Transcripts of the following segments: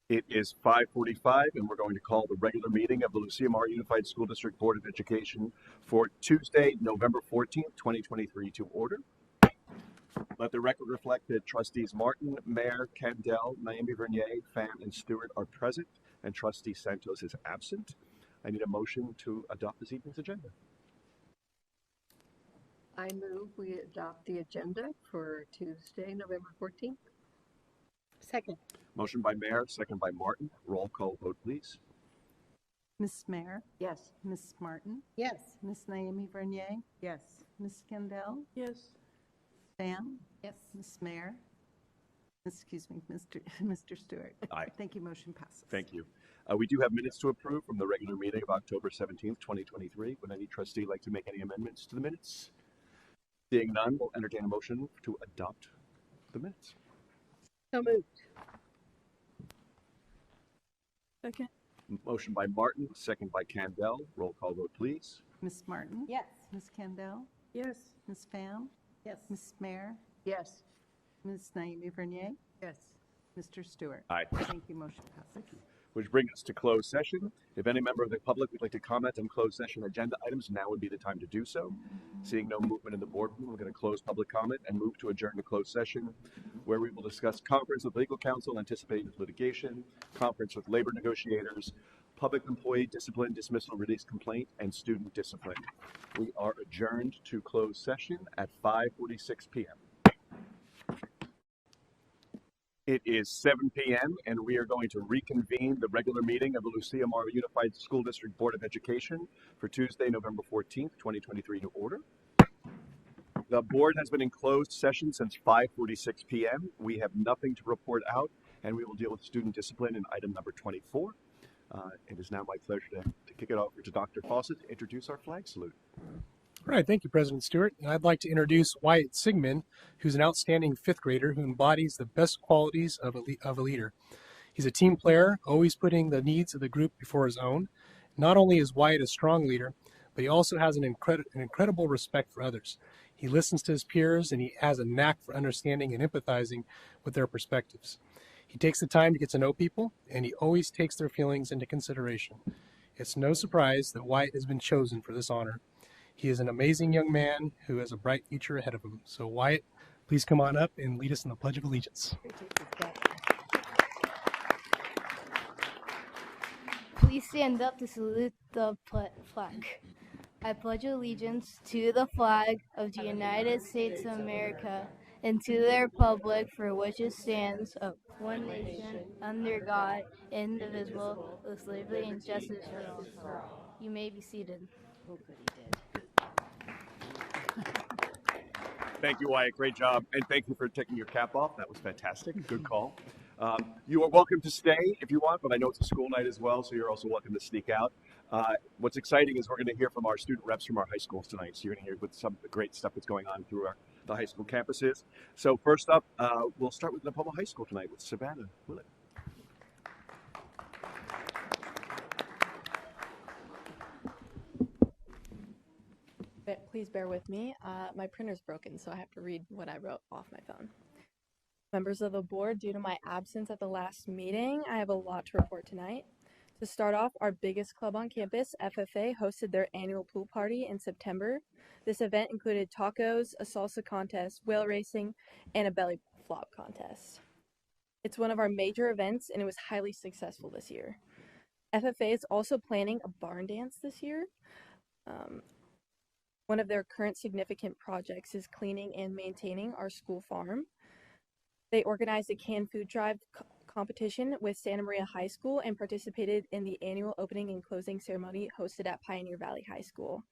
It is 5:45, and we're going to call the regular meeting of the Lucia Mar Unified School District Board of Education for Tuesday, November 14th, 2023 to order. Let the record reflect that trustees Martin, Mayor, Kendall, Naomi Vernier, Pham, and Stewart are present, and trustee Santos is absent. I need a motion to adopt this evening's agenda. I move we adopt the agenda for Tuesday, November 14th. Second. Motion by Mayor, second by Martin. Roll call vote, please. Ms. Mayer, Yes. Ms. Martin, Yes. Ms. Naomi Vernier, Yes. Ms. Kendall, Yes. Pham, Yes. Ms. Mayer, Mr. Stewart. Aye. Thank you, motion passes. Thank you. We do have minutes to approve from the regular meeting of October 17th, 2023. Would any trustee like to make any amendments to the minutes? Seeing none, we'll entertain a motion to adopt the minutes. So moved. Second. Motion by Martin, second by Kendall. Roll call vote, please. Ms. Martin, Yes. Ms. Kendall, Yes. Ms. Pham, Yes. Ms. Mayer, Yes. Ms. Naomi Vernier, Yes. Mr. Stewart. Aye. Thank you, motion passes. Which brings us to closed session. If any member of the public would like to comment on closed session agenda items, now would be the time to do so. Seeing no movement in the boardroom, we're going to close public comment and move to adjourn to closed session, where we will discuss conference with legal counsel, anticipated litigation, conference with labor negotiators, public employee discipline, dismissal, release complaint, and student discipline. We are adjourned to closed session at 5:46 p.m. It is 7 p.m. and we are going to reconvene the regular meeting of the Lucia Mar Unified School District Board of Education for Tuesday, November 14th, 2023 to order. The board has been in closed session since 5:46 p.m. We have nothing to report out, and we will deal with student discipline in item number 24. It is now my pleasure to kick it over to Dr. Fawcett to introduce our flag salute. All right, thank you, President Stewart. And I'd like to introduce Wyatt Sigmund, who's an outstanding fifth grader who embodies the best qualities of a leader. He's a team player, always putting the needs of the group before his own. Not only is Wyatt a strong leader, but he also has an incredible respect for others. He listens to his peers, and he has a knack for understanding and empathizing with their perspectives. He takes the time to get to know people, and he always takes their feelings into consideration. It's no surprise that Wyatt has been chosen for this honor. He is an amazing young man who has a bright future ahead of him. So Wyatt, please come on up and lead us in the Pledge of Allegiance. Please stand up to salute the flag. I pledge allegiance to the flag of the United States of America and to the republic for which it stands, one nation, under God, indivisible, with liberty and justice for all. You may be seated. Thank you, Wyatt. Great job. And thank you for taking your cap off. That was fantastic. Good call. You are welcome to stay if you want, but I know it's a school night as well, so you're also welcome to sneak out. What's exciting is we're going to hear from our student reps from our high schools tonight. So you're going to hear with some of the great stuff that's going on through the high school campuses. So first up, we'll start with Napomo High School tonight with Savannah Willett. Please bear with me. My printer's broken, so I have to read what I wrote off my phone. Members of the board, due to my absence at the last meeting, I have a lot to report tonight. To start off, our biggest club on campus, FFA, hosted their annual pool party in September. This event included tacos, a salsa contest, whale racing, and a belly flop contest. It's one of our major events, and it was highly successful this year. FFA is also planning a barn dance this year. One of their current significant projects is cleaning and maintaining our school farm. They organized a canned food drive competition with Santa Maria High School and participated in the annual opening and closing ceremony hosted at Pioneer Valley High School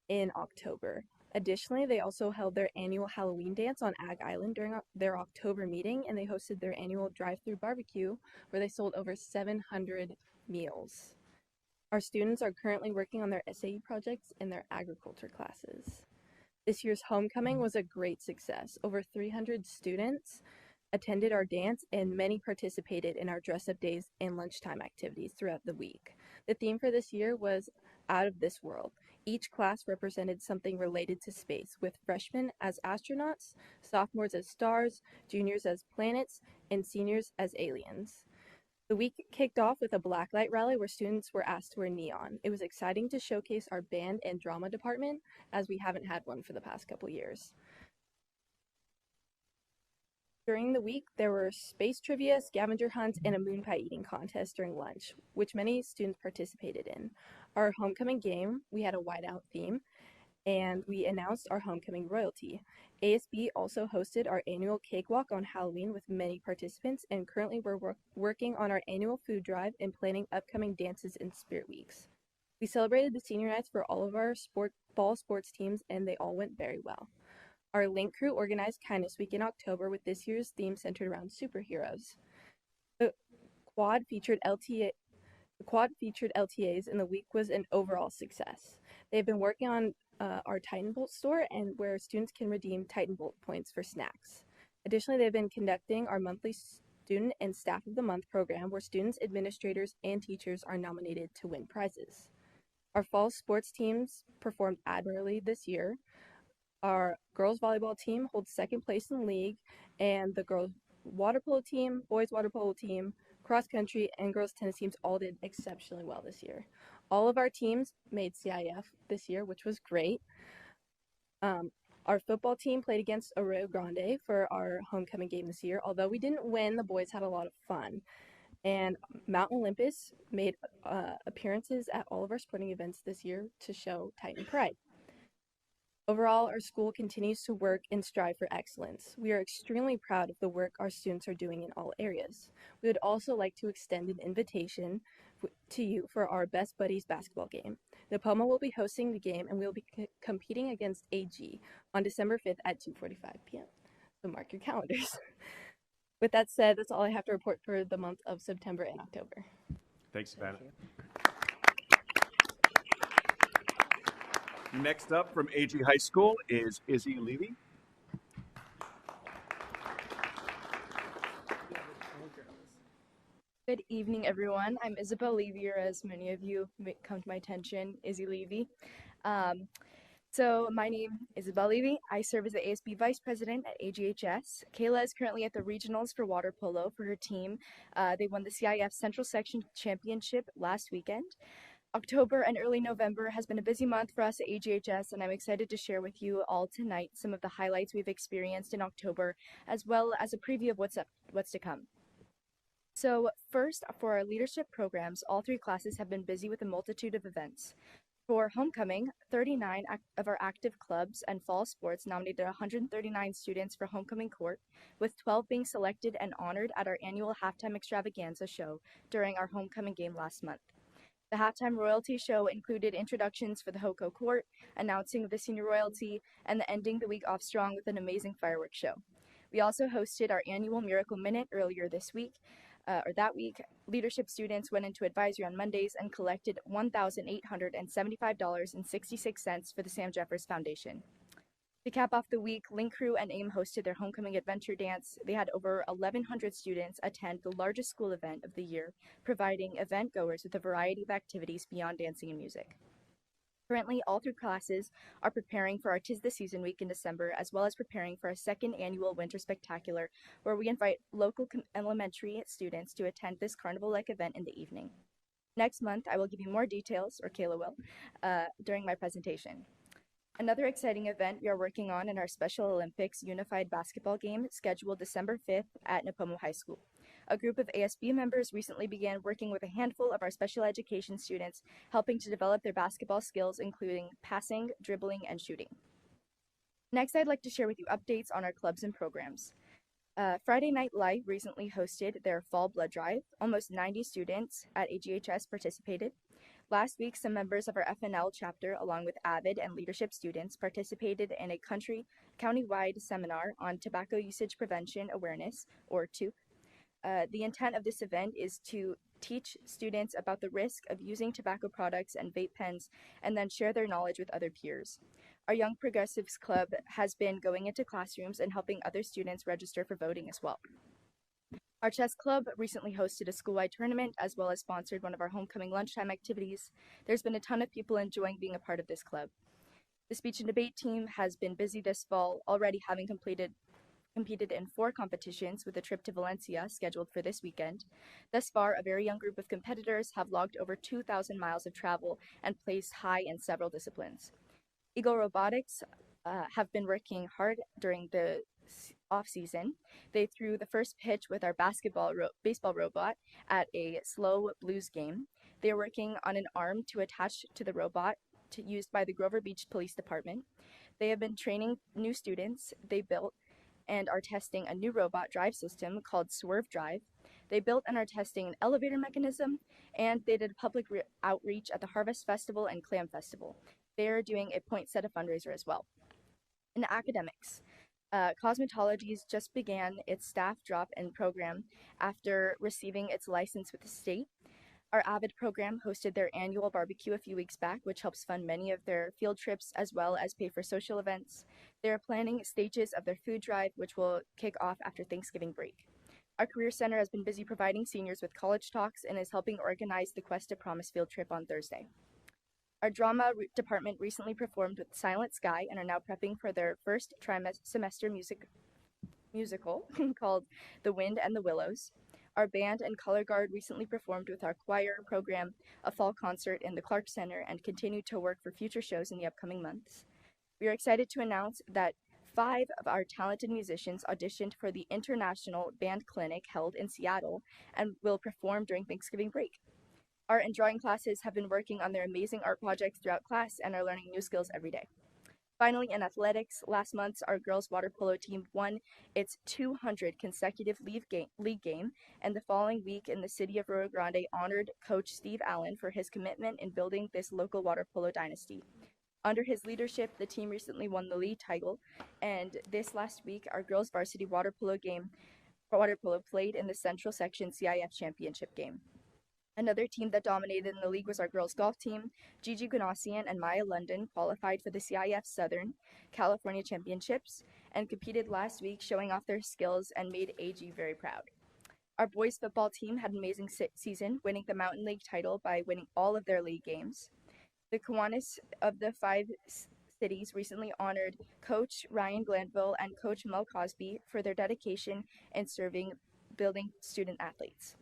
in October. Additionally, they also held their annual Halloween dance on Ag Island during their October meeting, and they hosted their annual drive-through barbecue where they sold over 700 meals. Our students are currently working on their SAE projects in their agriculture classes. This year's homecoming was a great success. Over 300 students attended our dance, and many participated in our dress-up days and lunchtime activities throughout the week. The theme for this year was Out of This World. Each class represented something related to space, with freshmen as astronauts, sophomores as stars, juniors as planets, and seniors as aliens. The week kicked off with a blacklight rally where students were asked to wear neon. It was exciting to showcase our band and drama department, as we haven't had one for the past couple years. During the week, there were space trivia, scavenger hunts, and a moon pie eating contest during lunch, which many students participated in. Our homecoming game, we had a whiteout theme, and we announced our homecoming royalty. ASB also hosted our annual cakewalk on Halloween with many participants, and currently we're working on our annual food drive and planning upcoming dances and spirit weeks. We celebrated the senior nights for all of our fall sports teams, and they all went very well. Our Link crew organized Kindness Week in October with this year's theme centered around superheroes. The quad featured LTAs, and the week was an overall success. They've been working on our Titan Bolt store, and where students can redeem Titan Bolt points for snacks. Additionally, they've been conducting our monthly Student and Staff of the Month program, where students, administrators, and teachers are nominated to win prizes. Our fall sports teams performed admirably this year. Our girls volleyball team holds second place in the league, and the girls water polo team, boys water polo team, cross country, and girls tennis teams all did exceptionally well this year. All of our teams made CIF this year, which was great. Our football team played against Arroyo Grande for our homecoming game this year. Although we didn't win, the boys had a lot of fun. And Mount Olympus made appearances at all of our sporting events this year to show Titan pride. Overall, our school continues to work and strive for excellence. We are extremely proud of the work our students are doing in all areas. We would also like to extend an invitation to you for our Best Buddies basketball game. Napoma will be hosting the game, and we will be competing against AG on December 5th at 2:45 p.m. So mark your calendars. With that said, that's all I have to report for the month of September and October. Thanks, Savannah. Next up from AG High School is Izzy Levy. Good evening, everyone. I'm Isabel Levy, or as many of you may come to my attention, Izzy Levy. So my name is Isabel Levy. I serve as the ASB Vice President at AGHS. Kayla is currently at the regionals for water polo for her team. They won the CIF Central Section Championship last weekend. October and early November has been a busy month for us at AGHS, and I'm excited to share with you all tonight some of the highlights we've experienced in October, as well as a preview of what's to come. So first, for our leadership programs, all three classes have been busy with a multitude of events. For homecoming, 39 of our active clubs and fall sports nominated 139 students for homecoming court, with 12 being selected and honored at our annual halftime extravaganza show during our homecoming game last month. The halftime royalty show included introductions for the HOCO court, announcing the senior royalty, and the ending the week off strong with an amazing fireworks show. We also hosted our annual Miracle Minute earlier this week, that week. Leadership students went into advisory on Mondays and collected $1,875.66 for the Sam Jeffers Foundation. To cap off the week, Link Crew and AIM hosted their homecoming adventure dance. They had over 1,100 students attend the largest school event of the year, providing event goers with a variety of activities beyond dancing and music. Currently, all three classes are preparing for our 'Tis the Season week in December, as well as preparing for our second annual Winter Spectacular, where we invite local elementary students to attend this carnival-like event in the evening. Next month, I will give you more details, or Kayla will, during my presentation. Another exciting event we are working on in our Special Olympics Unified Basketball game scheduled December 5th at Napomo High School. A group of ASB members recently began working with a handful of our special education students, helping to develop their basketball skills, including passing, dribbling, and shooting. Next, I'd like to share with you updates on our clubs and programs. Friday Night Light recently hosted their fall blood drive. Almost 90 students at AGHS participated. Last week, some members of our FNL chapter, along with AVID and leadership students, participated in a county-wide seminar on tobacco usage prevention awareness, or TUP. The intent of this event is to teach students about the risk of using tobacco products and vape pens, and then share their knowledge with other peers. Our Young Progressives Club has been going into classrooms and helping other students register for voting as well. Our chess club recently hosted a school-wide tournament, as well as sponsored one of our homecoming lunchtime activities. There's been a ton of people enjoying being a part of this club. The speech and debate team has been busy this fall, already having completed competed in 4 competitions with a trip to Valencia scheduled for this weekend. Thus far, a very young group of competitors have logged over 2,000 miles of travel and placed high in several disciplines. Eagle Robotics have been working hard during the off-season. They threw the first pitch with our baseball robot at a slow blues game. They are working on an arm to attach to the robot used by the Grover Beach Police Department. They have been training new students they built and are testing a new robot drive system called Swerve Drive. They built and are testing an elevator mechanism, and they did public outreach at the Harvest Festival and Clam Festival. They are doing a poinsettia fundraiser as well. In academics, Cosmetologies just began its staff drop-in program after receiving its license with the state. Our AVID program hosted their annual barbecue a few weeks back, which helps fund many of their field trips as well as pay for social events. They are planning stages of their food drive, which will kick off after Thanksgiving break. Our Career Center has been busy providing seniors with college talks and is helping organize the Quest to Promise field trip on Thursday. Our drama department recently performed with Silent Sky and are now prepping for their first semester musical called The Wind and the Willows. Our band and color guard recently performed with our choir program a fall concert in the Clark Center and continue to work for future shows in the upcoming months. We are excited to announce that 5 of our talented musicians auditioned for the International Band Clinic held in Seattle and will perform during Thanksgiving break. Art and drawing classes have been working on their amazing art projects throughout class and are learning new skills every day. Finally, in athletics, last month, our girls water polo team won its 200 consecutive league game, and the following week in the city of Rio Grande honored Coach Steve Allen for his commitment in building this local water polo dynasty. Under his leadership, the team recently won the league title, and this last week, our girls varsity water polo played in the Central Section CIF Championship game. Another team that dominated in the league was our girls golf team. Gigi Gunassian and Maya London qualified for the CIF Southern California Championships and competed last week, showing off their skills and made AG very proud. Our boys football team had an amazing season, winning the Mountain League title by winning all of their league games. The Kiwanis of the 5 cities recently honored Coach Ryan Glanville and Coach Mel Cosby for their dedication in serving building student athletes.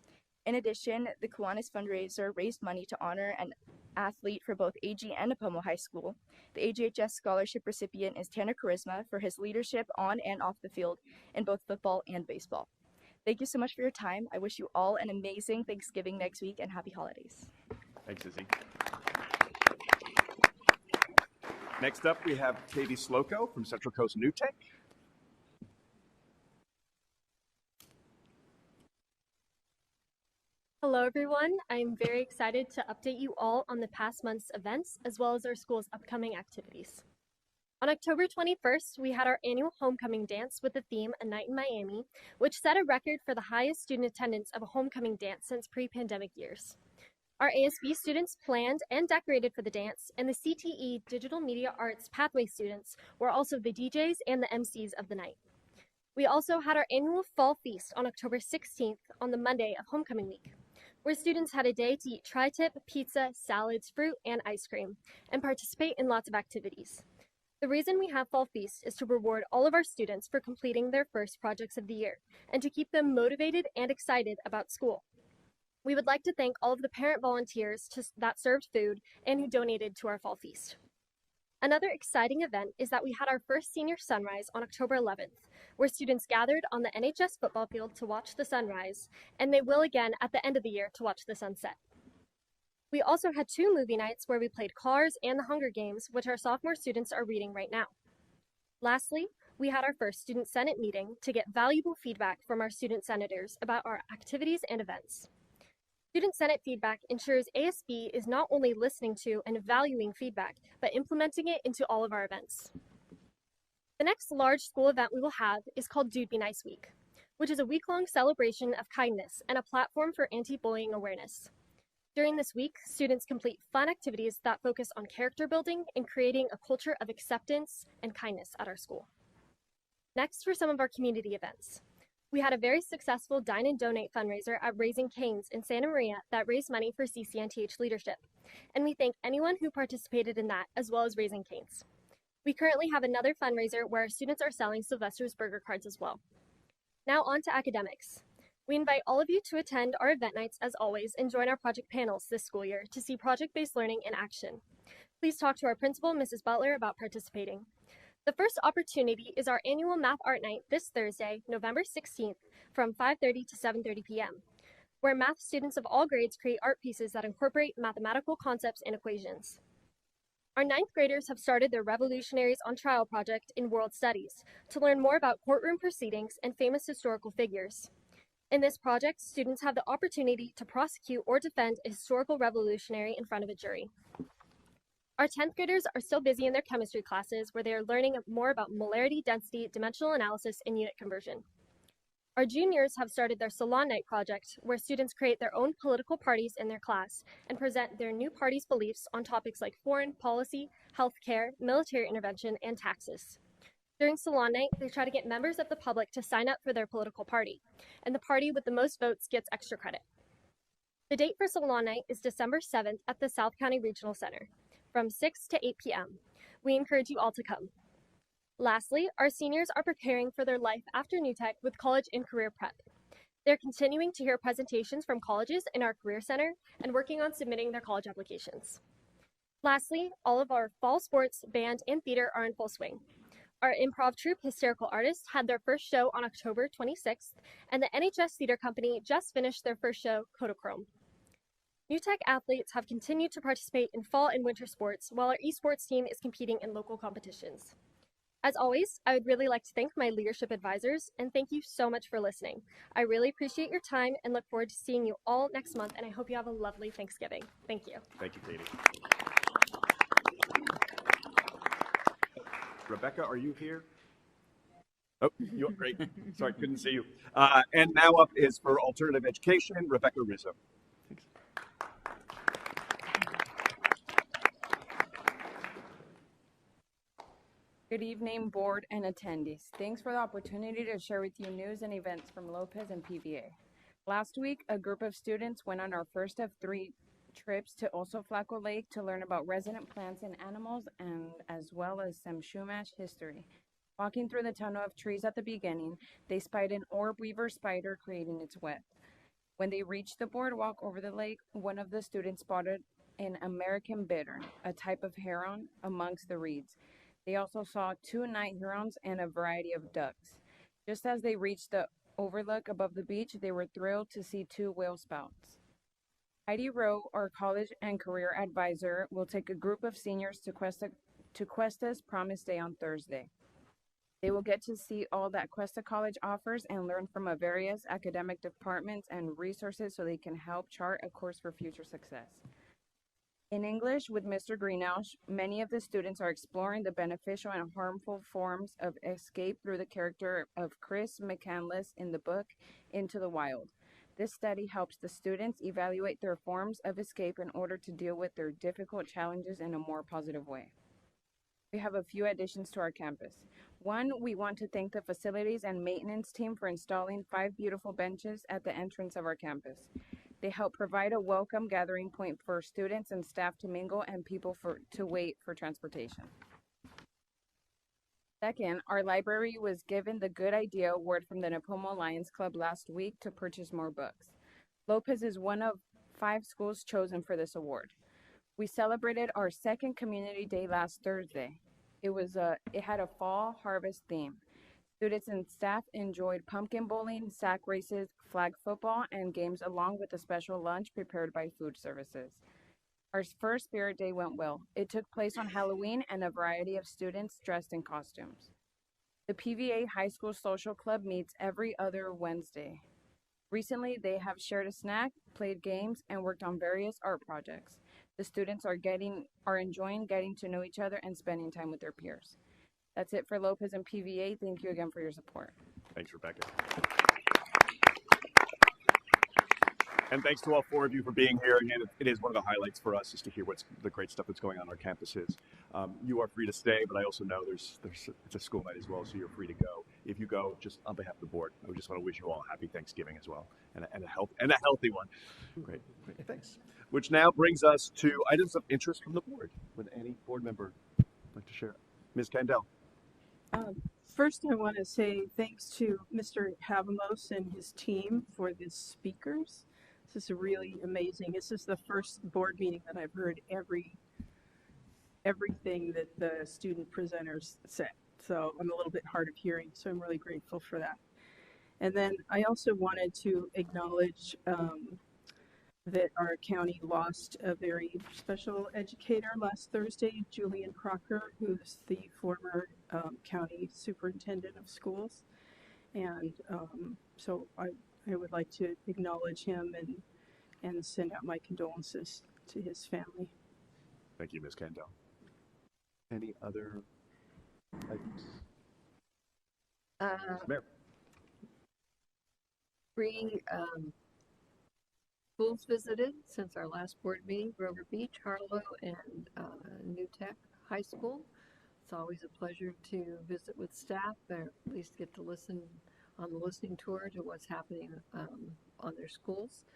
In addition, the Kiwanis fundraiser raised money to honor an athlete for both AG and Nipomo High School. The AGHS scholarship recipient is Tanner Charisma for his leadership on and off the field in both football and baseball. Thank you so much for your time. I wish you all an amazing Thanksgiving next week and happy holidays. Thanks, Izzy. Next up, we have Katie Sloko from Central Coast New Tech. Hello everyone, I'm very excited to update you all on the past month's events as well as our school's upcoming activities. On October 21st, we had our annual homecoming dance with the theme A Night in Miami, which set a record for the highest student attendance of a homecoming dance since pre-pandemic years. Our ASB students planned and decorated for the dance, and the CTE Digital Media Arts Pathway students were also the DJs and the MCs of the night. We also had our annual Fall Feast on October 16th on the Monday of homecoming week, where students had a day to eat tri-tip, pizza, salads, fruit, and ice cream, and participate in lots of activities. The reason we have Fall Feast is to reward all of our students for completing their first projects of the year, and to keep them motivated and excited about school. We would like to thank all of the parent volunteers that served food and who donated to our Fall Feast. Another exciting event is that we had our first senior sunrise on October 11th, where students gathered on the NHS football field to watch the sunrise, and they will again at the end of the year to watch the sunset. We also had 2 movie nights where we played Cars and The Hunger Games, which our sophomore students are reading right now. Lastly, we had our first Student Senate meeting to get valuable feedback from our student senators about our activities and events. Student Senate feedback ensures ASB is not only listening to and valuing feedback, but implementing it into all of our events. The next large school event we will have is called Dude Be Nice Week, which is a week-long celebration of kindness and a platform for anti-bullying awareness. During this week, students complete fun activities that focus on character building and creating a culture of acceptance and kindness at our school. Next, for some of our community events. We had a very successful Dine and Donate fundraiser at Raising Cane's in Santa Maria that raised money for CCNTH leadership, and we thank anyone who participated in that as well as Raising Cane's. We currently have another fundraiser where our students are selling Sylvester's burger cards as well. Now on to academics. We invite all of you to attend our event nights as always and join our project panels this school year to see project-based learning in action. Please talk to our principal, Mrs. Butler, about participating. The first opportunity is our annual Math Art Night this Thursday, November 16th from 5:30 to 7:30 p.m., where math students of all grades create art pieces that incorporate mathematical concepts and equations. Our ninth graders have started their Revolutionaries on Trial project in World Studies to learn more about courtroom proceedings and famous historical figures. In this project, students have the opportunity to prosecute or defend a historical revolutionary in front of a jury. Our 10th graders are still busy in their chemistry classes where they are learning more about molarity, density, dimensional analysis, and unit conversion. Our juniors have started their Salon Night project where students create their own political parties in their class and present their new party's beliefs on topics like foreign policy, healthcare, military intervention, and taxes. During Salon Night, they try to get members of the public to sign up for their political party, and the party with the most votes gets extra credit. The date for Salon Night is December 7th at the South County Regional Center, from 6 to 8 p.m. We encourage you all to come. Lastly, our seniors are preparing for their life after New Tech with college and career prep. They're continuing to hear presentations from colleges in our Career Center and working on submitting their college applications. Lastly, all of our fall sports, band, and theater are in full swing. Our improv troupe, Hysterical Artists, had their first show on October 26th, and the NHS Theater Company just finished their first show, Kodachrome. New Tech athletes have continued to participate in fall and winter sports, while our esports team is competing in local competitions. As always, I would really like to thank my leadership advisors, and thank you so much for listening. I really appreciate your time and look forward to seeing you all next month, and I hope you have a lovely Thanksgiving. Thank you. Thank you, Katie. Rebecca, are you here? Oh, you are great. Sorry, couldn't see you. And now up is for alternative education, Rebecca Rizzo. Thanks. Good evening, board and attendees. Thanks for the opportunity to share with you news and events from Lopez and PVA. Last week, a group of students went on our first of 3 trips to Oso Flaco Lake to learn about resident plants and animals, and as well as some Chumash history. Walking through the tunnel of trees at the beginning, they spied an orb weaver spider creating its web. When they reached the boardwalk over the lake, one of the students spotted an American bittern, a type of heron, amongst the reeds. They also saw 2 night herons and a variety of ducks. Just as they reached the overlook above the beach, they were thrilled to see 2 whale spouts. Heidi Rowe, our college and career advisor, will take a group of seniors to Cuesta's Promise Day on Thursday. They will get to see all that Cuesta College offers and learn from various academic departments and resources so they can help chart a course for future success. In English, with Mr. Greenhouse, many of the students are exploring the beneficial and harmful forms of escape through the character of Chris McCandless in the book Into the Wild. This study helps the students evaluate their forms of escape in order to deal with their difficult challenges in a more positive way. We have a few additions to our campus. 1, we want to thank the facilities and maintenance team for installing 5 beautiful benches at the entrance of our campus. They help provide a welcome gathering point for students and staff to mingle and people to wait for transportation. Second, our library was given the Good Idea Award from the Napomo Lions Club last week to purchase more books. Lopez is one of 5 schools chosen for this award. We celebrated our 2nd Community Day last Thursday. It had a fall harvest theme. Students and staff enjoyed pumpkin bowling, sack races, flag football, and games along with a special lunch prepared by food services. Our first Spirit Day went well. It took place on Halloween and a variety of students dressed in costumes. The PVA High School Social Club meets every other Wednesday. Recently, they have shared a snack, played games, and worked on various art projects. The students are enjoying getting to know each other and spending time with their peers. That's it for Lopez and PVA. Thank you again for your support. Thanks, Rebecca. And thanks to all 4 of you for being here. Again, it is one of the highlights for us is to hear what's the great stuff that's going on our campuses. You are free to stay, but I also know it's a school night as well, so you're free to go. If you go, just on behalf of the board, I just want to wish you all a happy Thanksgiving as well, and a healthy one. Great, thanks. Which now brings us to items of interest from the board. Would any board member like to share Ms. Kendall. First, I want to say thanks to Mr. Havamos and his team for the speakers. This is really amazing. This is the first board meeting that I've heard everything that the student presenters said. So I'm a little bit hard of hearing, so I'm really grateful for that. And then I also wanted to acknowledge that our county lost a very special educator last Thursday, Julian Crocker, who's the former county superintendent of schools. And so I would like to acknowledge him and send out my condolences to his family. Thank you, Ms. Kendall. Any other items? Mayor. Three schools visited since our last board meeting: Grover Beach, Harlow, and New Tech High School. It's always a pleasure to visit with staff, or at least get to listen on the listening tour to what's happening on their schools,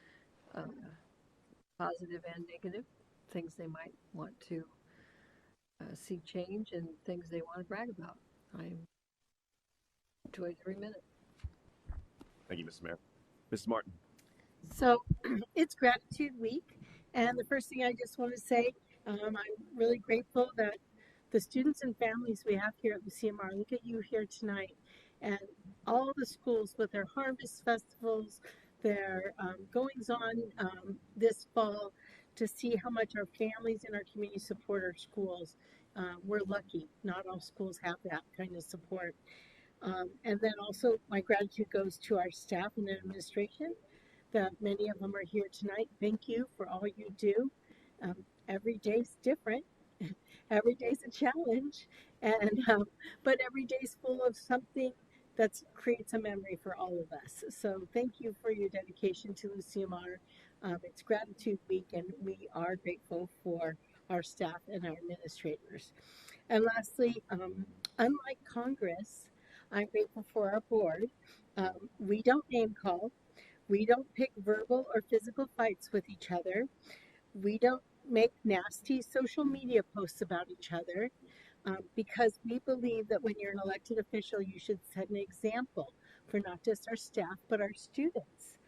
positive and negative, things they might want to see change, and things they want to brag about. I enjoyed every minute. Thank you, Mr. Mayor. Mrs. Martin. So it's Gratitude Week, and the first thing I just want to say, I'm really grateful that the students and families we have here at the CMR, look at you here tonight, and all the schools with their harvest festivals, their goings on this fall, to see how much our families in our community support our schools. We're lucky. Not all schools have that kind of support. And then also my gratitude goes to our staff and administration, that many of them are here tonight. Thank you for all you do. Every day's different. Every day's a challenge, and but every day's full of something that creates a memory for all of us. So thank you for your dedication to the CMR. It's Gratitude Week, and we are grateful for our staff and our administrators. And lastly, unlike Congress, I'm grateful for our board. We don't name call. We don't pick verbal or physical fights with each other. We don't make nasty social media posts about each other, because we believe that when you're an elected official, you should set an example for not just our staff, but our students,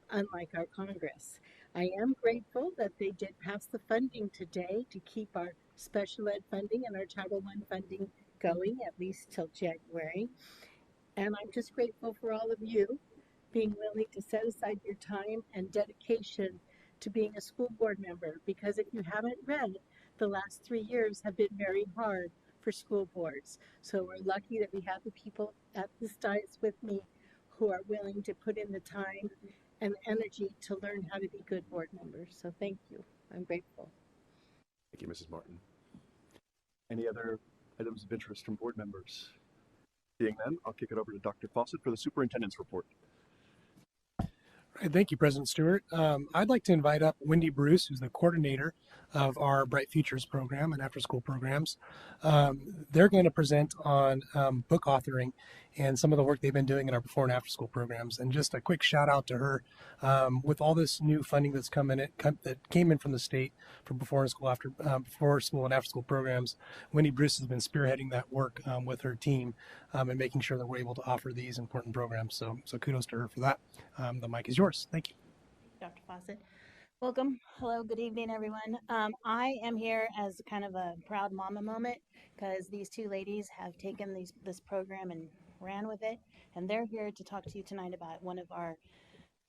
unlike our Congress. I am grateful that they did pass the funding today to keep our special ed funding and our Title I funding going, at least till January. And I'm just grateful for all of you being willing to set aside your time and dedication to being a school board member, because if you haven't read, the last 3 years have been very hard for school boards. So we're lucky that we have the people at this dais with me who are willing to put in the time and energy to learn how to be good board members. So thank you. I'm grateful. Thank you, Mrs. Martin. Any other items of interest from board members? Seeing none, I'll kick it over to Dr. Fawcett for the superintendent's report. Thank you, President Stewart. I'd like to invite up Wendy Bruce, who's the coordinator of our Bright Futures program and after-school programs. They're going to present on book authoring and some of the work they've been doing in our before and after-school programs. And just a quick shout out to her. With all this new funding that's that came in from the state for before school and after-school programs, Wendy Bruce has been spearheading that work with her team and making sure that we're able to offer these important programs. So kudos to her for that. The mic is yours. Thank you. Dr. Fawcett. Welcome. Hello. Good evening, everyone. I am here as kind of a proud mama moment, because these two ladies have taken this program and ran with it, and they're here to talk to you tonight about one of our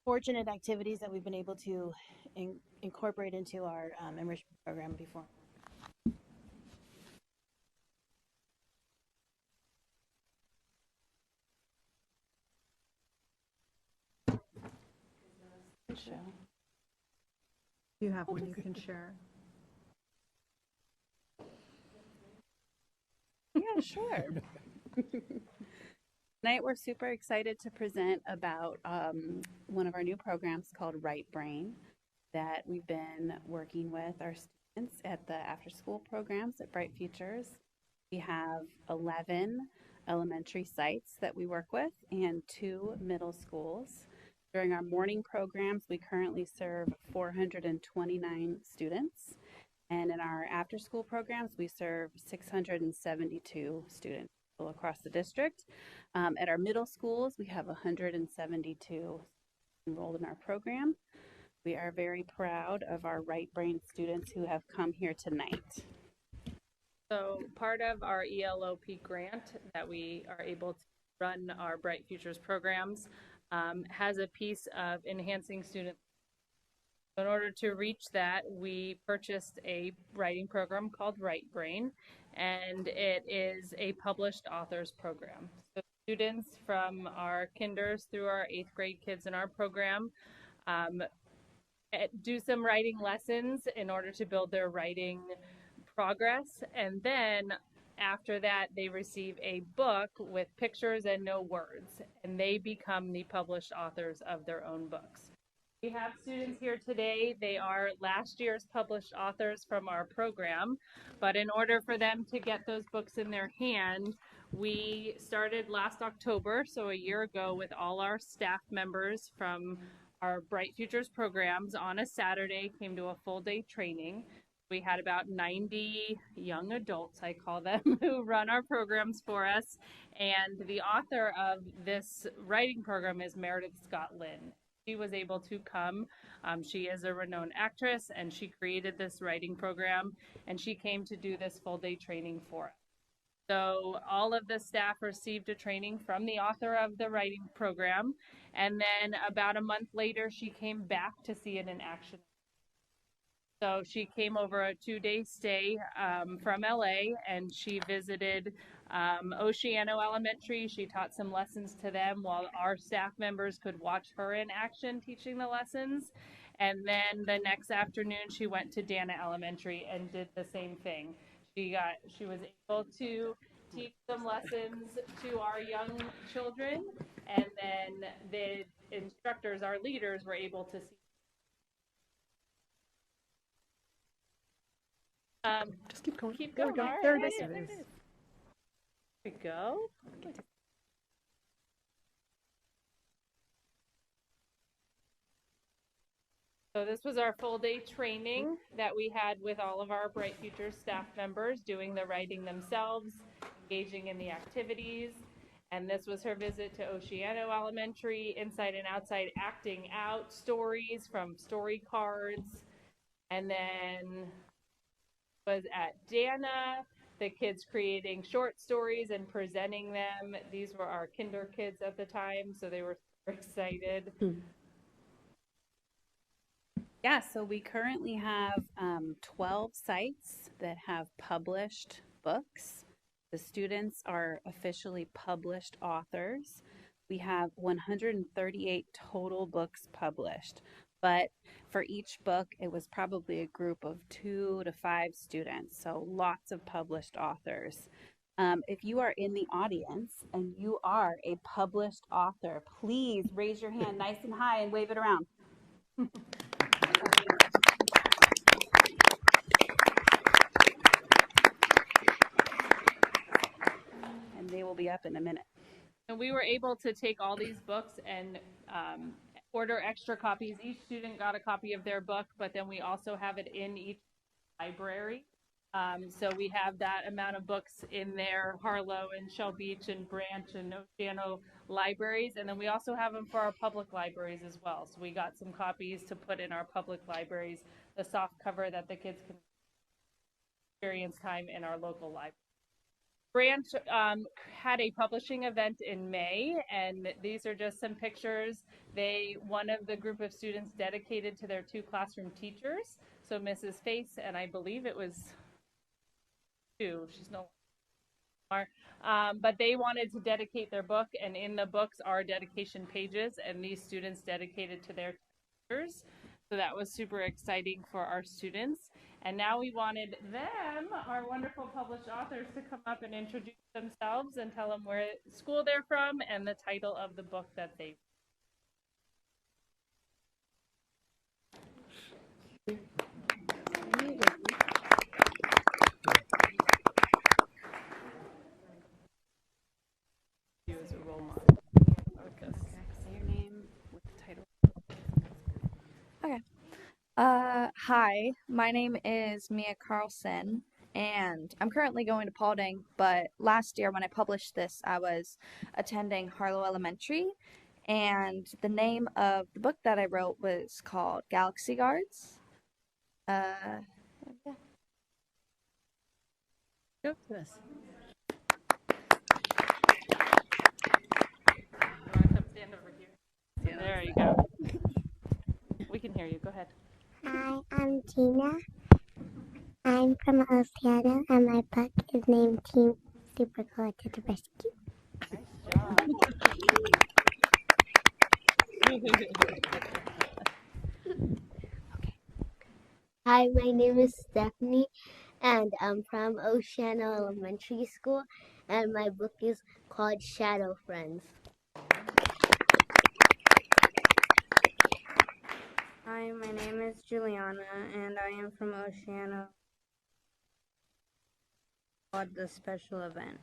fortunate activities that we've been able to incorporate into our enrichment program before. You have one you can share. Yeah, sure. Tonight we're super excited to present about one of our new programs called Right Brain that we've been working with our students at the after-school programs at Bright Futures. We have 11 elementary sites that we work with and 2 middle schools. During our morning programs, we currently serve 429 students. And in our after-school programs, we serve 672 students across the district. At our middle schools, we have 172 enrolled in our program. We are very proud of our Right Brain students who have come here tonight. So part of our ELOP grant that we are able to run our Bright Futures programs has a piece of enhancing student. In order to reach that, we purchased a writing program called Right Brain, and it is a published authors program. So students from our kinders through our 8th grade kids in our program do some writing lessons in order to build their writing progress, and then after that they receive a book with pictures and no words, and they become the published authors of their own books. We have students here today. They are last year's published authors from our program, but in order for them to get those books in their hand, we started last October, so a year ago, with all our staff members from our Bright Futures programs on a Saturday, came to a full day training. We had about 90 young adults, I call them, who run our programs for us. And the author of this writing program is Meredith Scott Lynn. She was able to come. She is a renowned actress, and she created this writing program, and she came to do this full day training for us. So all of the staff received a training from the author of the writing program, and then about a month later, she came back to see it in action. So she came over a 2-day stay from LA, and she visited Oceano Elementary. She taught some lessons to them while our staff members could watch her in action teaching the lessons. And then the next afternoon, she went to Dana Elementary and did the same thing. She was able to teach some lessons to our young children, and then the instructors, our leaders, were able to see. Just keep going. Keep There we going. go. All There right. it is. There we go. So this was our full day training that we had with all of our Bright Futures staff members, doing the writing themselves, engaging in the activities. And this was her visit to Oceano Elementary, inside and outside acting out stories from story cards. And then was at Dana, the kids creating short stories and presenting them. These were our kinder kids at the time, so they were super excited. Yeah, so we currently have 12 sites that have published books. The students are officially published authors. We have 138 total books published, but for each book, it was probably a group of 2 to 5 students, so lots of published authors. If you are in the audience and you are a published author, please raise your hand nice and high and wave it around. And they will be up in a minute. And we were able to take all these books and order extra copies. Each student got a copy of their book, but then we also have it in each library. So we have that amount of books in their Harlow and Shell Beach and Branch and Oceano libraries. And then we also have them for our public libraries as well. So we got some copies to put in our public libraries, the soft cover that the kids can experience time in our local library. Branch had a publishing event in May, and these are just some pictures. One of the group of students dedicated to their 2 classroom teachers. So Mrs. Face, and I believe it was 2, she's no more. But they wanted to dedicate their book, and in the books are dedication pages, and these students dedicated to their teachers. So that was super exciting for our students. And now we wanted them, our wonderful published authors, to come up and introduce themselves and tell them where school they're from and the title of the book that they you as a role model. Say your name with the title. Okay. Hi, my name is Mia Carlson, and I'm currently going to Paulding, but last year when I published this, I was attending Harlow Elementary, and the name of the book that I wrote was called Galaxy Guards. Yeah. Go to us. Come stand over here. There you go. We can hear you. Go ahead. Hi, I'm Tina. I'm from Oceana, and my book is named Team Supercool to the Rescue. Hi, my name is Stephanie, and I'm from Oceana Elementary School, and my book is called Shadow Friends. Hi, my name is Juliana, and I am from Oceana. Called The Special Event.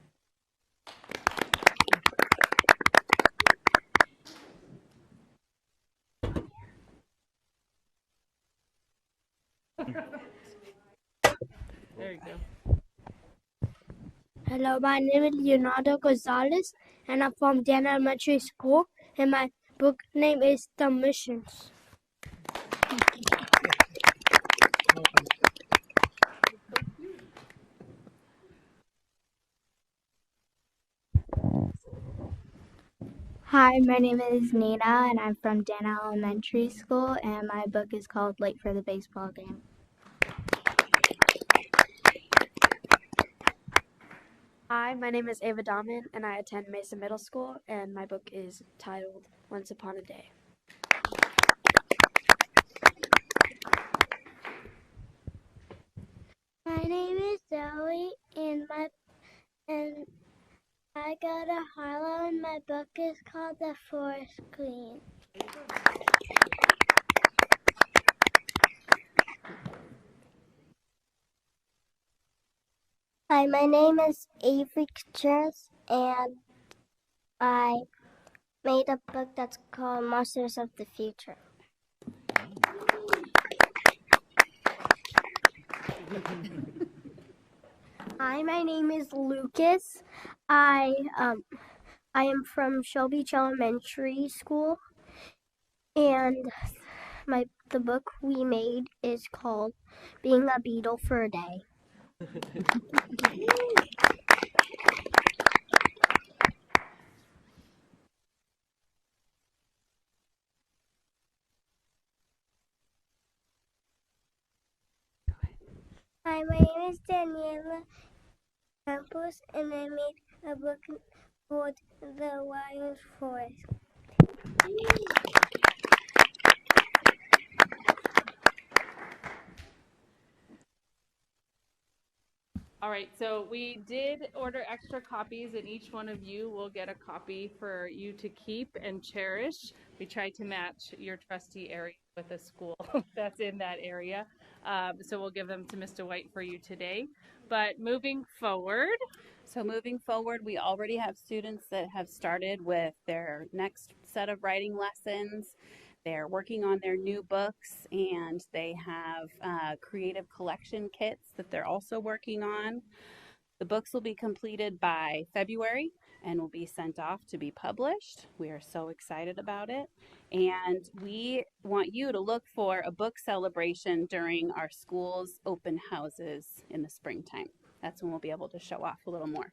There you go. Hello, my name is Leonardo Gonzalez, and I'm from Dana Elementary School, and my book name is The Missions. Hi, my name is Nina, and I'm from Dana Elementary School, and my book is called Late for the Baseball Game. Hi, my name is Ava Dahman, and I attend Mesa Middle School, and my book is titled Once Upon a Day. My name is Zoe, and I go to Harlow, and my book is called The Forest Queen. Hi, my name is Avery Contreras, and I made a book that's called Monsters of the Future. Hi, my name is Lucas. I am from Shell Beach Elementary School, and the book we made is called Being a Beetle for a Day. Hi, my name is Daniela Campos, and I made a book called The Wild Forest. All right, so we did order extra copies, and each one of you will get a copy for you to keep and cherish. We tried to match your trustee area with a school that's in that area. So we'll give them to Mr. White for you today. But moving forward. So moving forward, we already have students that have started with their next set of writing lessons. They're working on their new books, and they have creative collection kits that they're also working on. The books will be completed by February and will be sent off to be published. We are so excited about it. And we want you to look for a book celebration during our school's open houses in the springtime. That's when we'll be able to show off a little more.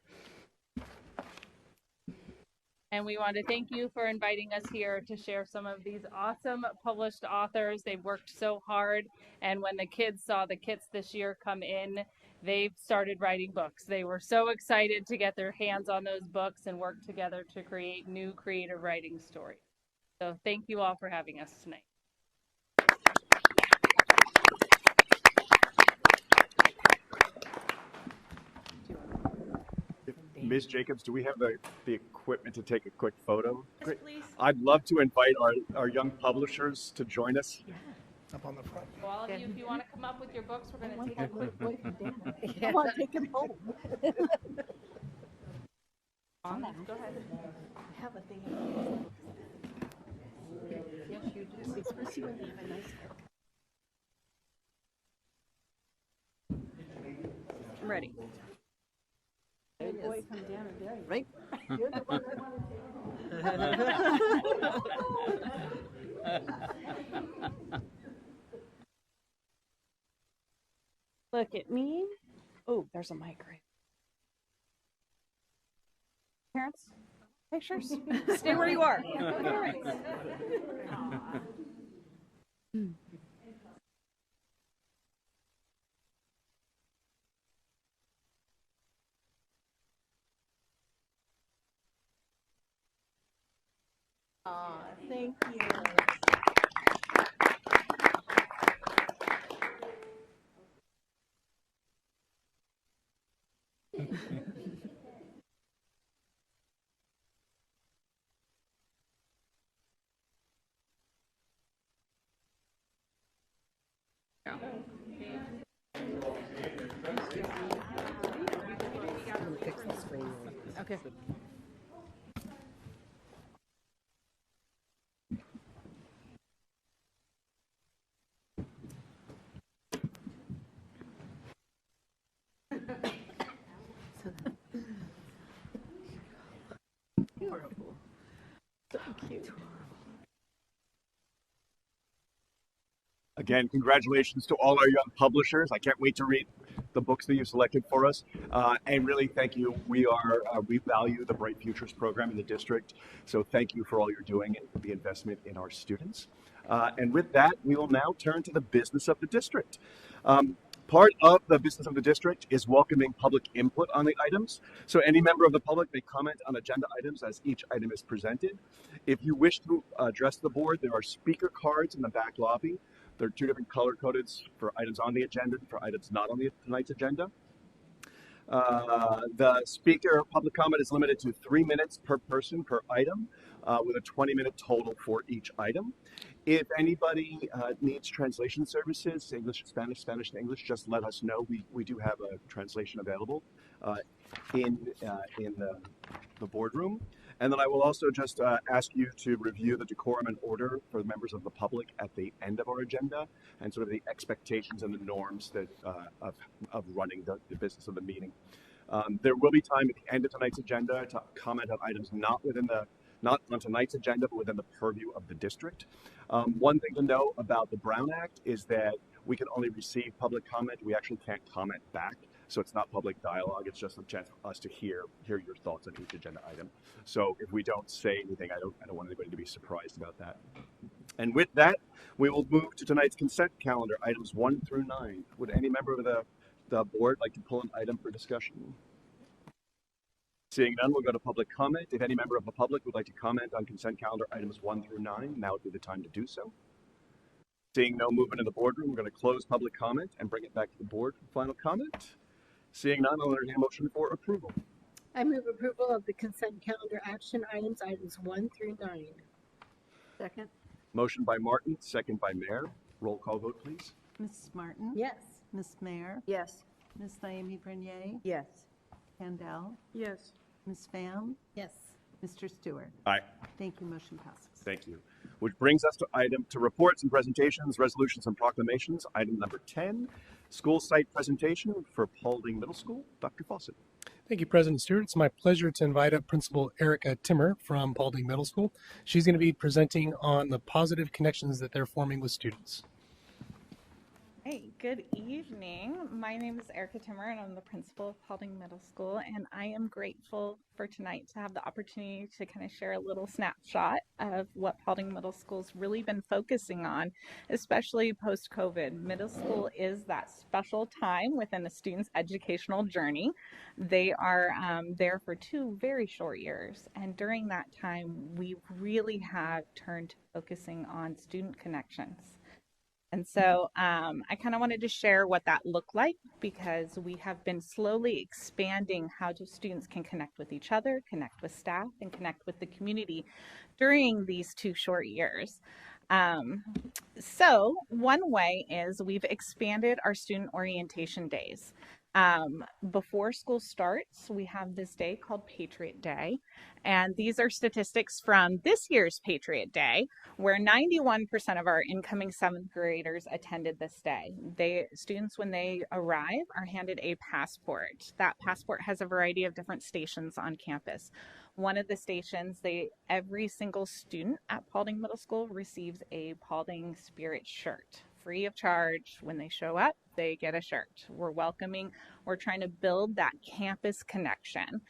And we want to thank you for inviting us here to share some of these awesome published authors. They've worked so hard. And when the kids saw the kits this year come in, they've started writing books. They were so excited to get their hands on those books and work together to create new creative writing stories. So thank you all for having us tonight. Ms. Jacobs, do we have the equipment to take a quick photo? Yes, please. I'd love to invite our young publishers to join us. Yeah. Up on the front. So all of you, if you want to come up with your books, we're going to take a quick Boy from Dana. I want to take him home. Go ahead. I have a thing. Yes, you do. Especially when they have a nice book. I'm ready. Big boy, come down and very right. You're the one I wanted Look at me. Oh, there's a mic right. Parents, pictures. Stay where you are. Aw, thank you. Fix the screen. Okay. Adorable. So cute. Again, congratulations to all our young publishers. I can't wait to read the books that you selected for us. And really, thank you. We value the Bright Futures program in the district. So thank you for all you're doing and the investment in our students. And with that, we will now turn to the business of the district. Part of the business of the district is welcoming public input on the items. So any member of the public may comment on agenda items as each item is presented. If you wish to address the board, there are speaker cards in the back lobby. There are two different color coded for items on the agenda and for items not on tonight's agenda. The speaker public comment is limited to 3 minutes per person per item, with a 20-minute total for each item. If anybody needs translation services, English to Spanish, Spanish to English, just let us know. We do have a translation available in the boardroom. And then I will also just ask you to review the decorum and order for the members of the public at the end of our agenda and sort of the expectations and the norms that of running the business of the meeting. There will be time at the end of tonight's agenda to comment on items not on tonight's agenda, but within the purview of the district. One thing to know about the Brown Act is that we can only receive public comment. We actually can't comment back. So it's not public dialogue. It's just a chance for us to hear your thoughts on each agenda item. So if we don't say anything, I don't want anybody to be surprised about that. And with that, we will move to tonight's consent calendar, items 1 through 9. Would any member of the board like to pull an item for discussion? Seeing none, we'll go to public comment. If any member of the public would like to comment on consent calendar items 1 through 9, now would be the time to do so. Seeing no movement in the boardroom, we're going to close public comment and bring it back to the board for final comment. Seeing none, I'll entertain a motion for approval. I move approval of the consent calendar action items 1 through 9. Second. Motion by Martin, second by Mayor. Roll call vote, please. Mrs. Martin? Yes. Ms. Mayer? Yes. Ms. Naomi Bernier? Yes. Handel? Yes. Ms. Pham? Yes. Mr. Stewart? Aye. Thank you. Motion passes. Thank you. Which brings us to reports and presentations, resolutions and proclamations. Item number 10, school site presentation for Paulding Middle School. Dr. Fawcett. Thank you, President Stewart. It's my pleasure to invite up Principal Erica Timmer from Paulding Middle School. She's going to be presenting on the positive connections that they're forming with students. Hey, good evening. My name is Erica Timmer, and I'm the principal of Paulding Middle School, and I am grateful for tonight to have the opportunity to kind of share a little snapshot of what Paulding Middle School's really been focusing on, especially post-COVID. Middle school is that special time within a student's educational journey. They are there for 2 very short years, and during that time, we really have turned to focusing on student connections. And so I kind of wanted to share what that looked like, because we have been slowly expanding how students can connect with each other, connect with staff, and connect with the community during these 2 short years. So one way is we've expanded our student orientation days. Before school starts, we have this day called Patriot Day. And these are statistics from this year's Patriot Day, where 91% of our incoming seventh graders attended this day. Students, when they arrive, are handed a passport. That passport has a variety of different stations on campus. One of the stations, every single student at Paulding Middle School receives a Paulding Spirit shirt. Free of charge. When they show up, they get a shirt. We're welcoming, we're trying to build that campus connection.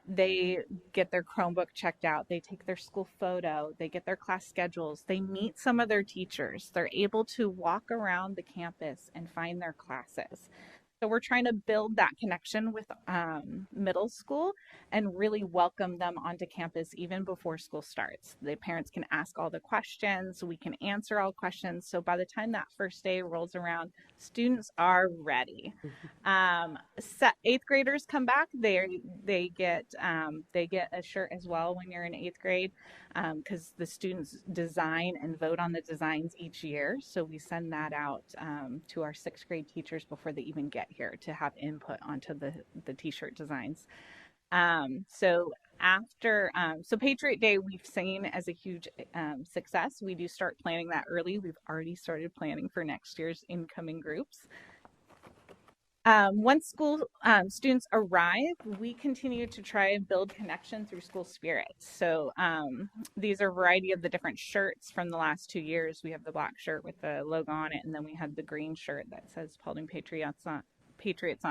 They get their Chromebook checked out, they take their school photo, they get their class schedules, they meet some of their teachers, they're able to walk around the campus and find their classes. So we're trying to build that connection with middle school and really welcome them onto campus even before school starts. The parents can ask all the questions, we can answer all questions. So by the time that first day rolls around, students are ready. Eighth graders come back, they get a shirt as well when you're in eighth grade, because the students design and vote on the designs each year. So we send that out to our sixth grade teachers before they even get here to have input onto the t-shirt designs. So Patriot Day we've seen as a huge success. We do start planning that early. We've already started planning for next year's incoming groups. Once school students arrive, we continue to try and build connection through school spirit. So these are a variety of the different shirts from the last 2 years. We have the black shirt with the logo on it, and then we had the green shirt that says Paulding Patriots on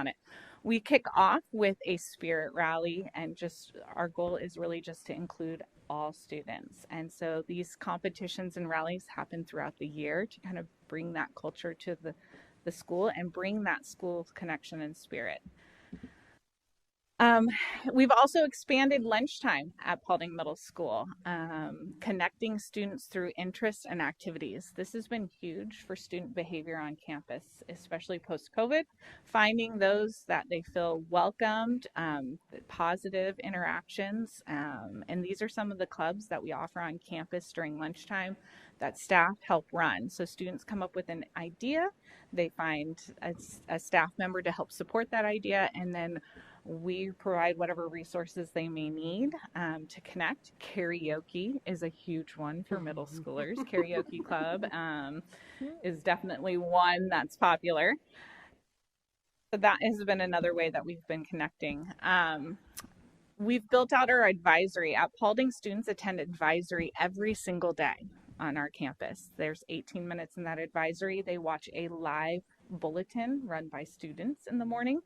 it. We kick off with a spirit rally, and our goal is really just to include all students. And so these competitions and rallies happen throughout the year to kind of bring that culture to the school and bring that school connection and spirit. We've also expanded lunchtime at Paulding Middle School, connecting students through interests and activities. This has been huge for student behavior on campus, especially post-COVID, finding those that they feel welcomed, positive interactions. And these are some of the clubs that we offer on campus during lunchtime that staff help run. So students come up with an idea, they find a staff member to help support that idea, and then we provide whatever resources they may need to connect. Karaoke is a huge one for middle schoolers. Karaoke club is definitely one that's popular. So that has been another way that we've been connecting. We've built out our advisory. At Paulding, students attend advisory every single day on our campus. There's 18 minutes in that advisory. They watch a live bulletin run by students in the morning.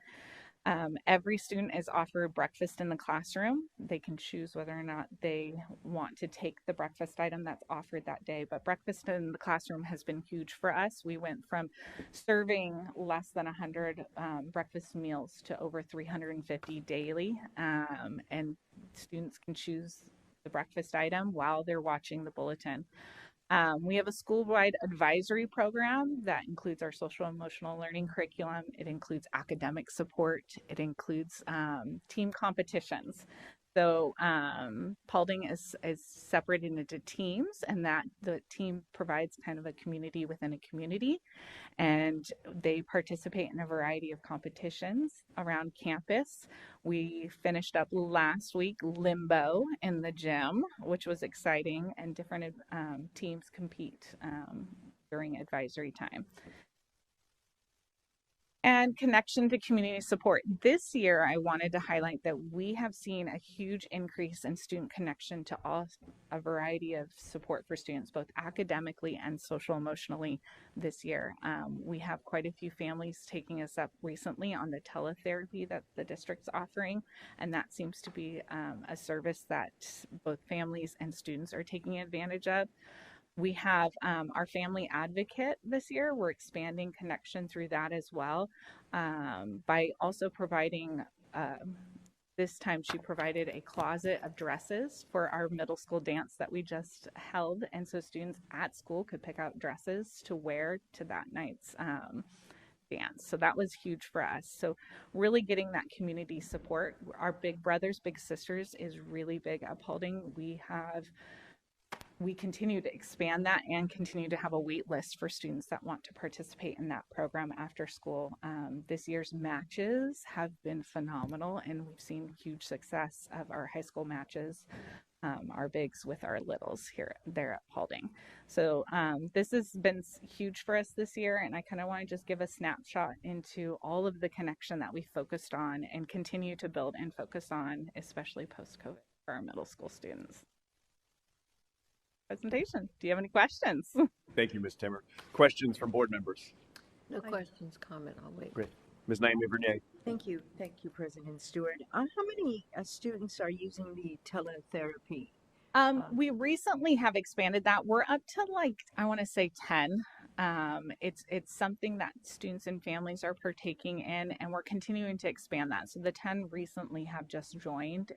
Every student is offered breakfast in the classroom. They can choose whether or not they want to take the breakfast item that's offered that day. But breakfast in the classroom has been huge for us. We went from serving less than 100 breakfast meals to over 350 daily. And students can choose the breakfast item while they're watching the bulletin. We have a school-wide advisory program that includes our social emotional learning curriculum. It includes academic support. It includes team competitions. So Paulding is separated into teams, and that the team provides kind of a community within a community, and they participate in a variety of competitions around campus. We finished up last week Limbo in the gym, which was exciting, and different teams compete during advisory time. And connection to community support. This year, I wanted to highlight that we have seen a huge increase in student connection to a variety of support for students, both academically and social emotionally this year. We have quite a few families taking us up recently on the teletherapy that the district's offering, and that seems to be a service that both families and students are taking advantage of. We have our family advocate this year. We're expanding connection through that as well by also providing, this time she provided a closet of dresses for our middle school dance that we just held. And so students at school could pick out dresses to wear to that night's dance. So that was huge for us. So really getting that community support. Our Big Brothers, Big Sisters is really big at Paulding. We have we continue to expand that and continue to have a wait list for students that want to participate in that program after school. This year's matches have been phenomenal, and we've seen huge success of our high school matches, our bigs with our littles there at Paulding. So this has been huge for us this year, and I kind of want to just give a snapshot into all of the connection that we focused on and continue to build and focus on, especially post-COVID for our middle school students. Presentation. Do you have any questions? Thank you, Ms. Timmer. Questions from board members? No questions, comment, I'll wait. Great. Ms. Naomi Vernier. Thank you, President Stewart. How many students are using the teletherapy? We recently have expanded that. We're up to I want to say 10. It's something that students and families are partaking in, and we're continuing to expand that. So the 10 recently have just joined.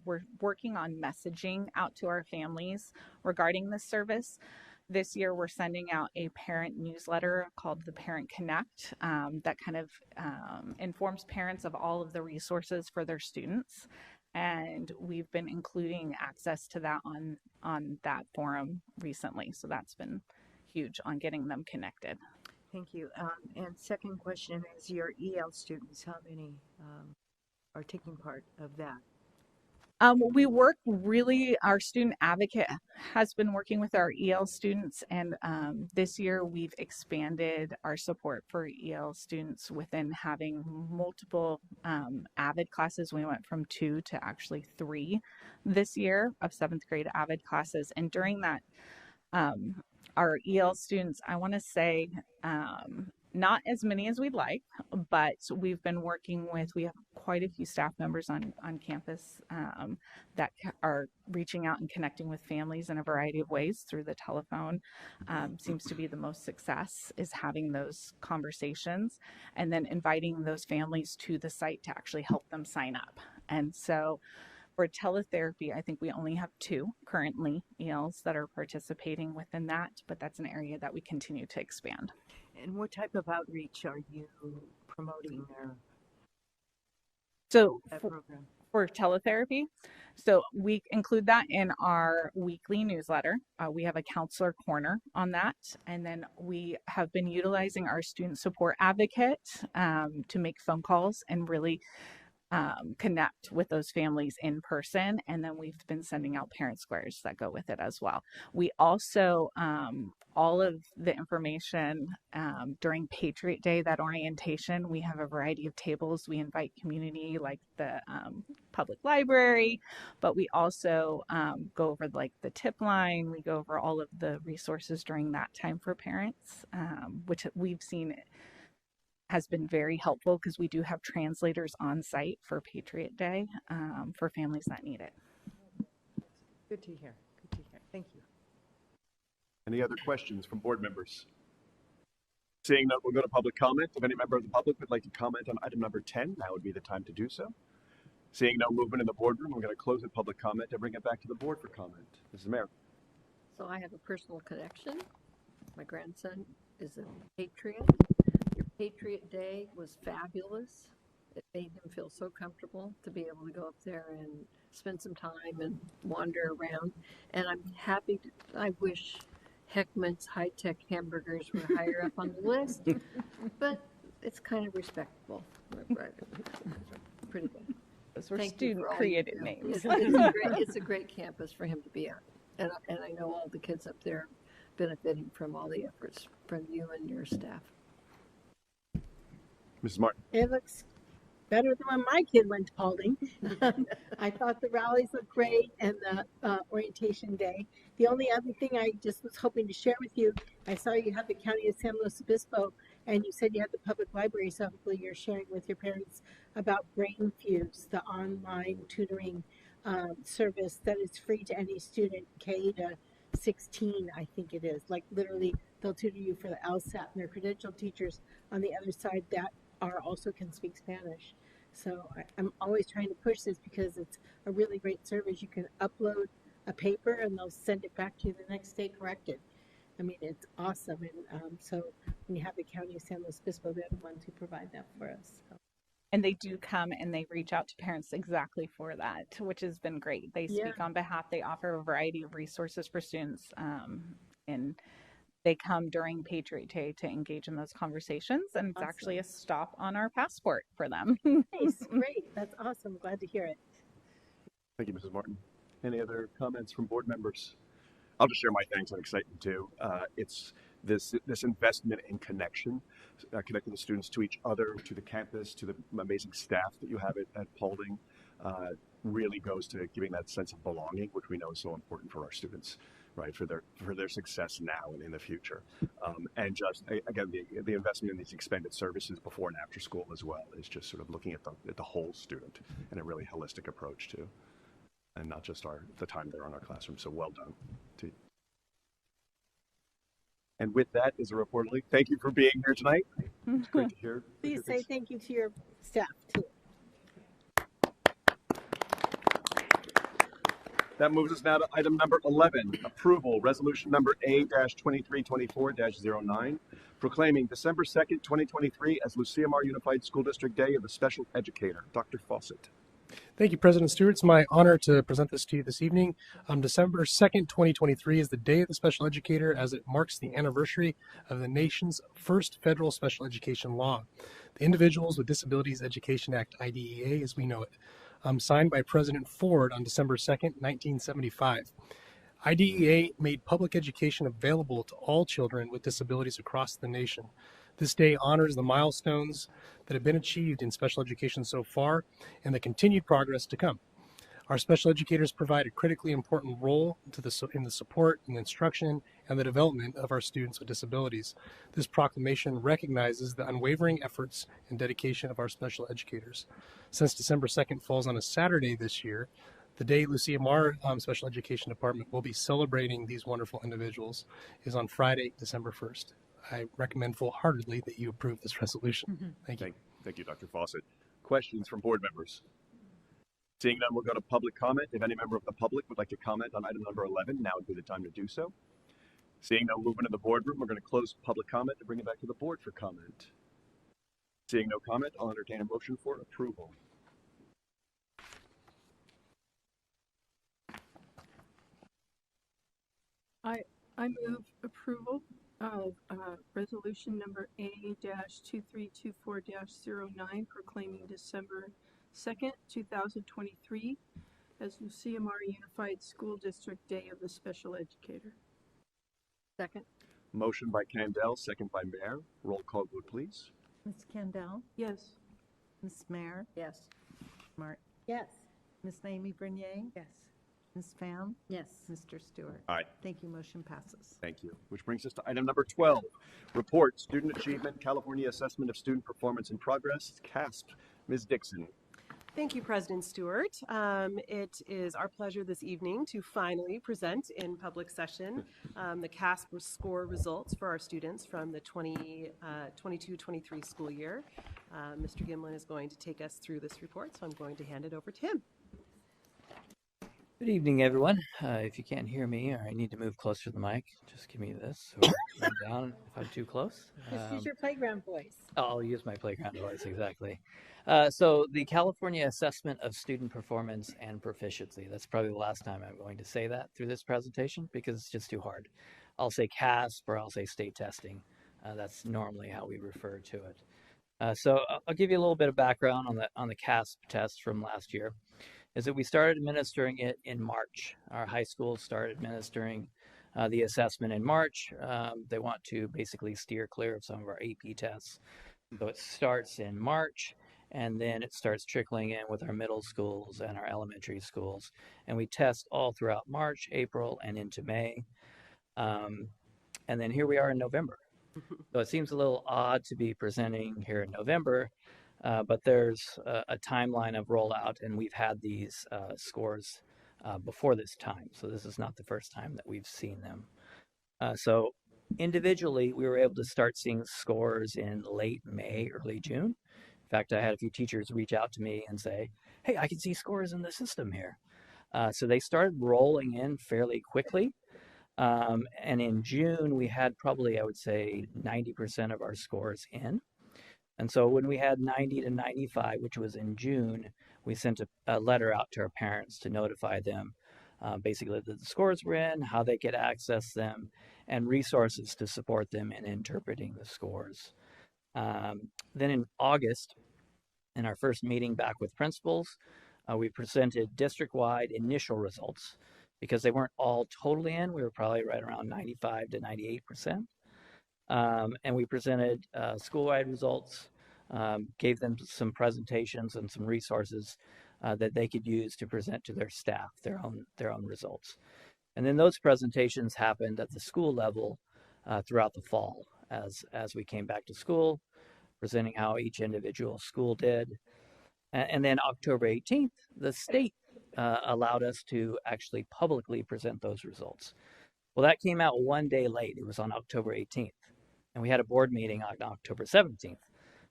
We're working on messaging out to our families regarding this service. This year, we're sending out a parent newsletter called the Parent Connect that kind of informs parents of all of the resources for their students. And we've been including access to that on that forum recently. So that's been huge on getting them connected. Thank you. And second question is your EL students, how many are taking part of that? We work really, our student advocate has been working with our EL students, and this year we've expanded our support for EL students within having multiple AVID classes. We went from 2 to actually 3 this year of 7th grade AVID classes. And during that, our EL students, I want to say, not as many as we'd like, but we've been working with, we have quite a few staff members on campus that are reaching out and connecting with families in a variety of ways through the telephone. Seems to be the most success is having those conversations and then inviting those families to the site to actually help them sign up. And so for teletherapy, I think we only have 2 currently ELs that are participating within that, but that's an area that we continue to expand. And what type of outreach are you promoting there? So program? For teletherapy, so we include that in our weekly newsletter. We have a counselor corner on that, and then we have been utilizing our student support advocate to make phone calls and really connect with those families in person, and then we've been sending out parent squares that go with it as well. We also all of the information during Patriot Day, that orientation, we have a variety of tables. We invite community like the public library, but we also go over the tip line. We go over all of the resources during that time for parents, which we've seen has been very helpful because we do have translators on site for Patriot Day for families that need it. Good to hear. Good to hear. Thank you. Any other questions from board members? Seeing none, we'll go to public comment. If any member of the public would like to comment on item number 10, now would be the time to do so. Seeing no movement in the boardroom, I'm going to close the public comment and bring it back to the board for comment. Mrs. Mayor. So I have a personal connection. My grandson is a patriot. Your Patriot Day was fabulous. It made him feel so comfortable to be able to go up there and spend some time and wander around. And I'm happy, I wish Heckman's high-tech hamburgers were higher up on the list, but it's kind of respectable. Pretty good. Those were student-created names. It's a great campus for him to be at. And I know all the kids up there benefiting from all the efforts from you and your staff. Mrs. Martin. It looks better than when my kid went to Paulding. I thought the rallies looked great and the orientation day. The only other thing I just was hoping to share with you, I saw you have the County of San Luis Obispo, and you said you had the public library, so hopefully you're sharing with your parents about BrainFuse, the online tutoring service that is free to any student, K to 16, I think it is. Like literally, they'll tutor you for the LSAT, and their credentialed teachers on the other side that also can speak Spanish. So I'm always trying to push this because it's a really great service. You can upload a paper and they'll send it back to you the next day corrected. I mean, it's awesome. And so when you have the County of San Luis Obispo, they're the ones who provide that for us. So. And they do come and they reach out to parents exactly for that, which has been great. They speak on behalf, they offer a variety of resources for students, and they come during Patriot Day to engage in those conversations. And it's actually a stop on our passport for them. Nice, great. That's awesome. Glad to hear it. Thank you, Mrs. Martin. Any other comments from board members? I'll just share my thanks and excitement too. It's this investment in connection, connecting the students to each other, to the campus, to the amazing staff that you have at Paulding, really goes to giving that sense of belonging, which we know is so important for our students, right, for their success now and in the future. And just again, the investment in these expanded services before and after school as well is just sort of looking at the whole student in a really holistic approach too, and not just the time they're in our classroom. So well done to you. And with that is a report. Thank you for being here tonight. It's great to hear. Please say thank you to your staff too. That moves us now to item number 11, approval, resolution number A-2324-09, proclaiming December 2nd, 2023 as Lucia Mar Unified School District Day of the Special Educator. Dr. Fawcett. Thank you, President Stewart. It's my honor to present this to you this evening. December 2nd, 2023 is the Day of the Special Educator, as it marks the anniversary of the nation's first federal special education law, the Individuals with Disabilities Education Act, IDEA as we know it, signed by President Ford on December 2nd, 1975. IDEA made public education available to all children with disabilities across the nation. This day honors the milestones that have been achieved in special education so far and the continued progress to come. Our special educators provide a critically important role in the support and instruction and the development of our students with disabilities. This proclamation recognizes the unwavering efforts and dedication of our special educators. Since December 2nd falls on a Saturday this year, the day Lucia Mar Special Education Department will be celebrating these wonderful individuals is on Friday, December 1st. I recommend full-heartedly that you approve this resolution. Thank you. Thank you, Dr. Fawcett. Questions from board members? Seeing none, we'll go to public comment. If any member of the public would like to comment on item number 11, now would be the time to do so. Seeing no movement in the boardroom, we're going to close public comment and bring it back to the board for comment. Seeing no comment, I'll entertain a motion for approval. I move approval of resolution number A-2324-09, proclaiming December 2nd, 2023 as Lucia Mar Unified School District Day of the Special Educator. Second. Motion by Candell, second by Mayer. Roll call vote, please. Ms. Candell? Yes. Ms. Mayer? Yes. Martin? Yes. Ms. Mamie Bernier? Yes. Ms. Pham? Yes. Mr. Stewart? Aye. Thank you. Motion passes. Thank you. Which brings us to item number 12. Report, Student Achievement, California Assessment of Student Performance and Progress, CASP. Ms. Dixon. Thank you, President Stewart. It is our pleasure this evening to finally present in public session the CASP score results for our students from the 22-23 school year. Mr. Gimlin is going to take us through this report, so I'm going to hand it over to him. Good evening, everyone. If you can't hear me or I need to move closer to the mic, just give me this or turn down if I'm too close. Just use your playground voice. I'll use my playground voice, exactly. So the California Assessment of Student Performance and Proficiency, that's probably the last time I'm going to say that through this presentation because it's just too hard. I'll say CASP or I'll say state testing. That's normally how we refer to it. So I'll give you a little bit of background on the CASP test from last year. Is that we started administering it in March. Our high schools started administering the assessment in March. They want to basically steer clear of some of our AP tests. So it starts in March, and then it starts trickling in with our middle schools and our elementary schools. And we test all throughout March, April, and into May. And then here we are in November. So it seems a little odd to be presenting here in November, but there's a timeline of rollout, and we've had these scores before this time. So this is not the first time that we've seen them. So individually, we were able to start seeing scores in late May, early June. In fact, I had a few teachers reach out to me and say, hey, I can see scores in the system here. So they started rolling in fairly quickly. And in June, we had probably, I would say, 90% of our scores in. And so when we had 90 to 95, which was in June, we sent a letter out to our parents to notify them basically that the scores were in, how they could access them, and resources to support them in interpreting the scores. Then in August, in our first meeting back with principals, we presented district-wide initial results because they weren't all totally in. We were probably right around 95 to 98%. And we presented school-wide results, gave them some presentations and some resources that they could use to present to their staff their own results. And then those presentations happened at the school level throughout the fall as we came back to school, presenting how each individual school did. And then October 18th, the state allowed us to actually publicly present those results. Well, that came out one day late. It was on October 18th. And we had a board meeting on October 17th.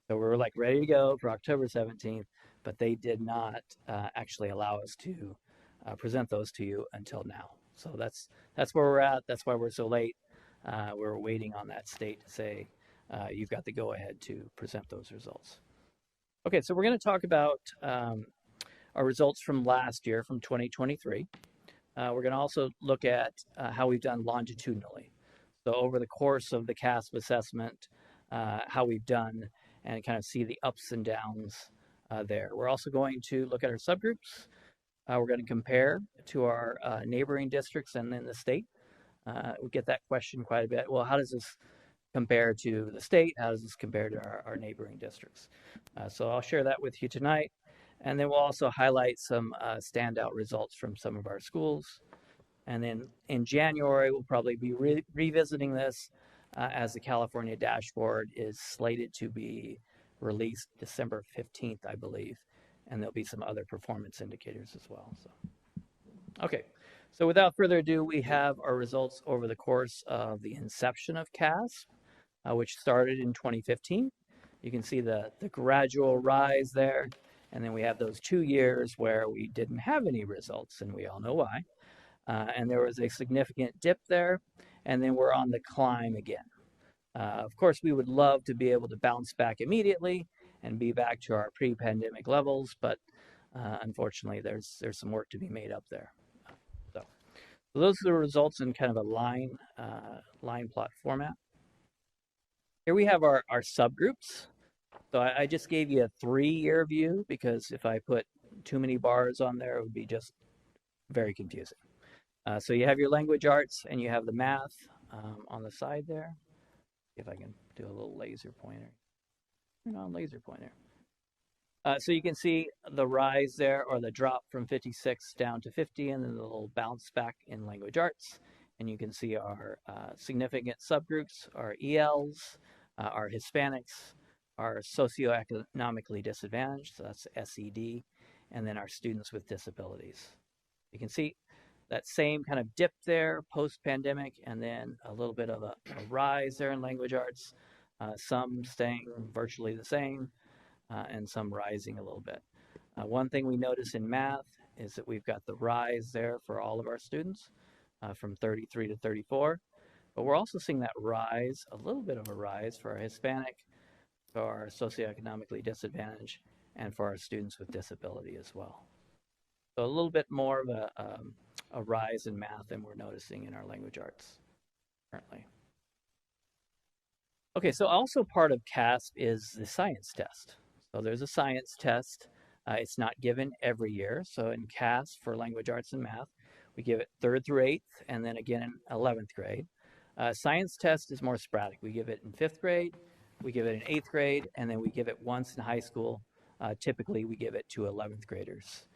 So we were like ready to go for October 17th, but they did not actually allow us to present those to you until now. So that's where we're at. That's why we're so late. We're waiting on that state to say, you've got the go ahead to present those results. Okay, so we're going to talk about our results from last year, from 2023. We're going to also look at how we've done longitudinally. So over the course of the CASP assessment, how we've done and kind of see the ups and downs there. We're also going to look at our subgroups. We're going to compare to our neighboring districts and then the state. We get that question quite a bit. Well, how does this compare to the state? How does this compare to our neighboring districts? So I'll share that with you tonight. And then we'll also highlight some standout results from some of our schools. And then in January, we'll probably be revisiting this as the California dashboard is slated to be released December 15th, I believe. And there'll be some other performance indicators as well. So, okay, so without further ado, we have our results over the course of the inception of CASP, which started in 2015. You can see the gradual rise there. And then we have those 2 years where we didn't have any results, and we all know why. And there was a significant dip there, and then we're on the climb again. Of course, we would love to be able to bounce back immediately and be back to our pre-pandemic levels, but unfortunately, there's some work to be made up there. So those are the results in kind of a line plot format. Here we have our subgroups. So I just gave you a 3-year view because if I put too many bars on there, it would be just very confusing. So you have your language arts and you have the math on the side there. If I can do a little laser pointer. Turn on laser pointer. So you can see the rise there, or the drop from 56 down to 50, and then the little bounce back in language arts. And you can see our significant subgroups, our ELs, our Hispanics, our socioeconomically disadvantaged, so that's SED, and then our students with disabilities. You can see that same kind of dip there post-pandemic, and then a little bit of a rise there in language arts, some staying virtually the same, and some rising a little bit. One thing we notice in math is that we've got the rise there for all of our students from 33 to 34, but we're also seeing that rise, a little bit of a rise for our Hispanic, for our socioeconomically disadvantaged, and for our students with disability as well. So a little bit more of a rise in math than we're noticing in our language arts currently. Okay, so also part of CASP is the science test. So there's a science test. It's not given every year. So in CASP for language arts and math, we give it 3rd through 8th, and then again in 11th grade. Science test is more sporadic. We give it in 5th grade, we give it in 8th grade, and then we give it once in high school. Typically, we give it to 11th graders.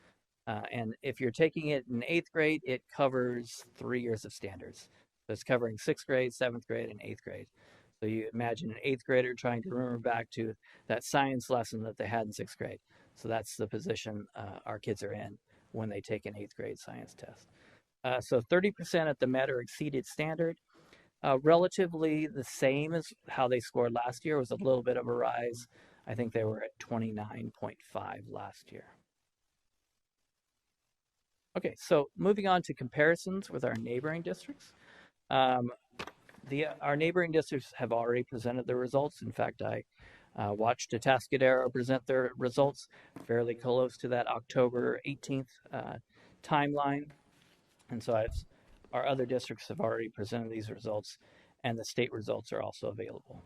And if you're taking it in 8th grade, it covers 3 years of standards. So it's covering 6th grade, 7th grade, and 8th grade. So you imagine an 8th grader trying to remember back to that science lesson that they had in 6th grade. So that's the position our kids are in when they take an 8th grade science test. So 30% at the met or exceeded standard. Relatively the same as how they scored last year. It was a little bit of a rise. I think they were at 29.5 last year. Okay, so moving on to comparisons with our neighboring districts. Our neighboring districts have already presented their results. In fact, I watched Atascadero present their results fairly close to that October 18th timeline. And so our other districts have already presented these results, and the state results are also available.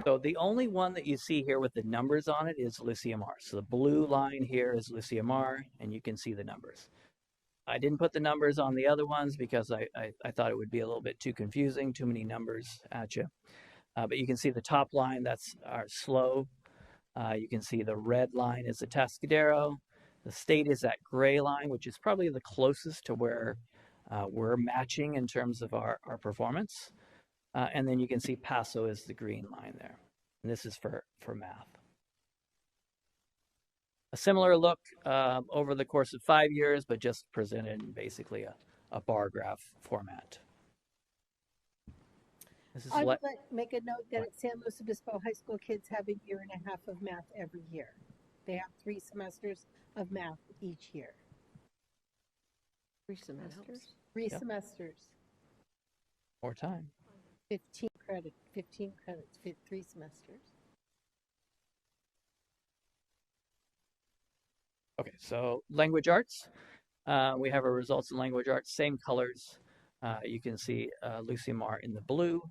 So the only one that you see here with the numbers on it is LuciaMar. So the blue line here is LuciaMar, and you can see the numbers. I didn't put the numbers on the other ones because I thought it would be a little bit too confusing, too many numbers at you. But you can see the top line, that's our SLO. You can see the red line is Atascadero. The state is that gray line, which is probably the closest to where we're matching in terms of our performance. And then you can see Paso is the green line there. And this is for math. A similar look over the course of 5 years, but just presented in basically a bar graph format. I would make a note that at San Luis Obispo High School, kids have a year and a half of math every year. They have 3 semesters of math each year. 3 semesters? 3 Yep. semesters. More time. 15 credits, 3 semesters. Okay, so language arts. We have our results in language arts, same colors. You can see LuciaMar in the blue,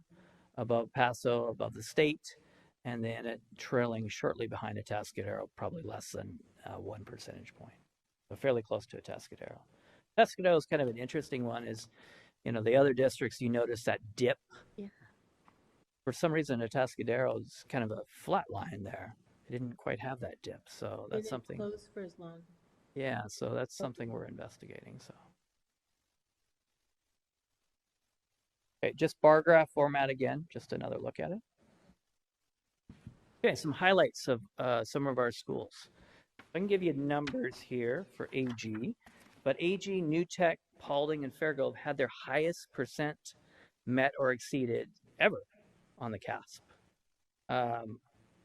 above Paso, above the state, and then trailing shortly behind Atascadero, probably less than 1 percentage point. So fairly close to Atascadero. Atascadero is kind of an interesting one. Is, you know, the other districts, you notice that dip. Yeah. For some reason, Atascadero is kind of a flat line there. It didn't quite have that dip, so They that's didn't something. close for as long. Yeah, so that's something we're investigating. So, okay, just bar graph format again, just another look at it. Okay, some highlights of some of our schools. I can give you numbers here for AG, but AG, New Tech, Paulding, and Fairgrove had their highest percent met or exceeded ever on the CASP.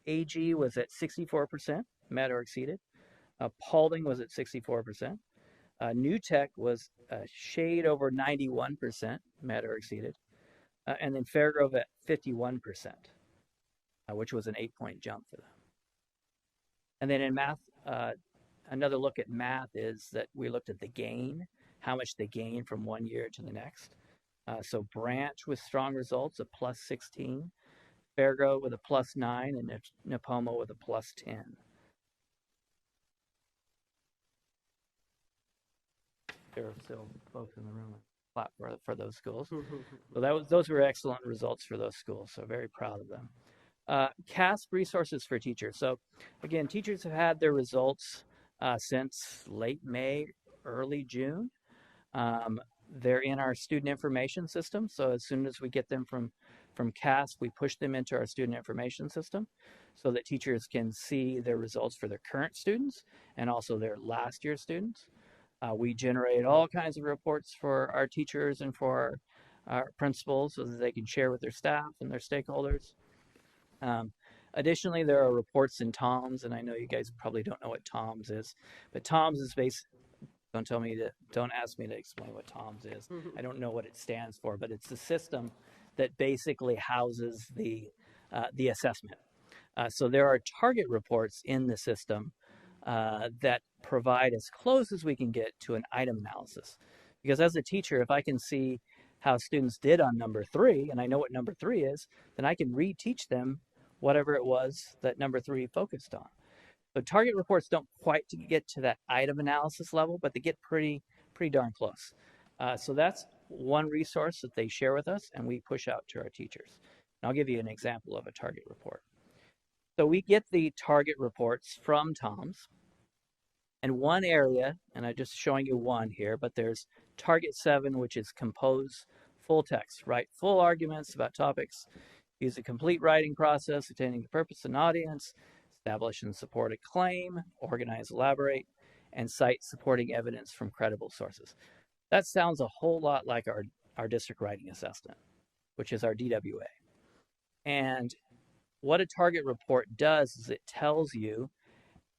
AG was at 64% met or exceeded. Paulding was at 64%. New Tech was a shade over 91% met or exceeded. And then Fairgrove at 51%, which was an 8-point jump for them. And then in math, another look at math is that we looked at the gain, how much they gain from one year to the next. So Branch with strong results, a plus 16. Fairgrove with a plus 9, and Nipomo with a plus 10. There are still folks in the room clap for those schools. So those were excellent results for those schools, so very proud of them. CASP resources for teachers. So again, teachers have had their results since late May, early June. They're in our student information system, so as soon as we get them from CASP, we push them into our student information system so that teachers can see their results for their current students and also their last year students. We generate all kinds of reports for our teachers and for our principals so that they can share with their staff and their stakeholders. Additionally, there are reports in TOMS, and I know you guys probably don't know what TOMS is, but TOMS is don't ask me to explain what TOMS is. I don't know what it stands for, but it's the system that basically houses the assessment. So there are target reports in the system that provide as close as we can get to an item analysis. Because as a teacher, if I can see how students did on number 3, and I know what number 3 is, then I can reteach them whatever it was that number 3 focused on. So target reports don't quite get to that item analysis level, but they get pretty darn close. So that's one resource that they share with us and we push out to our teachers. And I'll give you an example of a target report. So we get the target reports from TOMS, and one area, and I'm just showing you one here, but there's target 7, which is compose full text, write full arguments about topics, use a complete writing process attaining the purpose and audience, establish and support a claim, organize, elaborate, and cite supporting evidence from credible sources. That sounds a whole lot like our district writing assessment, which is our DWA. And what a target report does is it tells you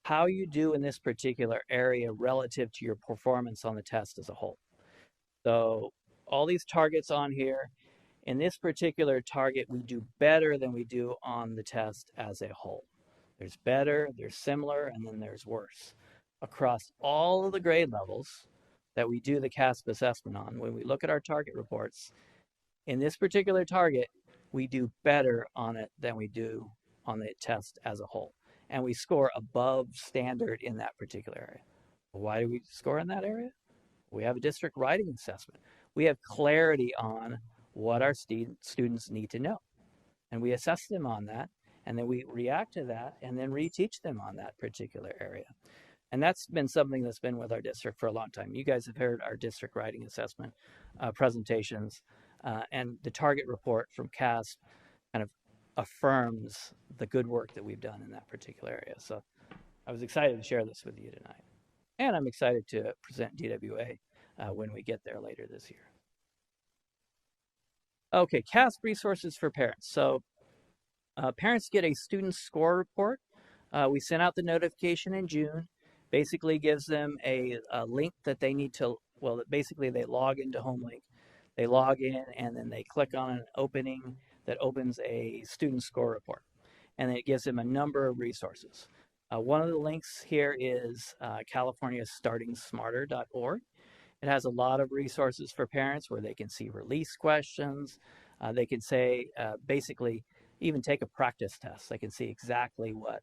how you do in this particular area relative to your performance on the test as a whole. So all these targets on here, In this particular target, we do better than we do on the test as a whole. There's better, there's similar, and then there's worse. Across all of the grade levels that we do the CASP assessment on, when we look at our target reports, in this particular target, we do better on it than we do on the test as a whole. And we score above standard in that particular area. Why do we score in that area? We have a district writing assessment. We have clarity on what our students need to know. And we assess them on that, and then we react to that, and then reteach them on that particular area. And that's been something that's been with our district for a long time. You guys have heard our district writing assessment presentations, and the target report from CASP kind of affirms the good work that we've done in that particular area. So I was excited to share this with you tonight. And I'm excited to present DWA when we get there later this year. Okay, CASP resources for parents. So parents get a student score report. We sent out the notification in June. Basically gives them a link that they need to, well, basically they log into HomeLink. They log in and then they click on an opening that opens a student score report. And it gives them a number of resources. One of the links here is californiastartingsmarter.org. It has a lot of resources for parents where they can see release questions. They can say, basically, even take a practice test. They can see exactly what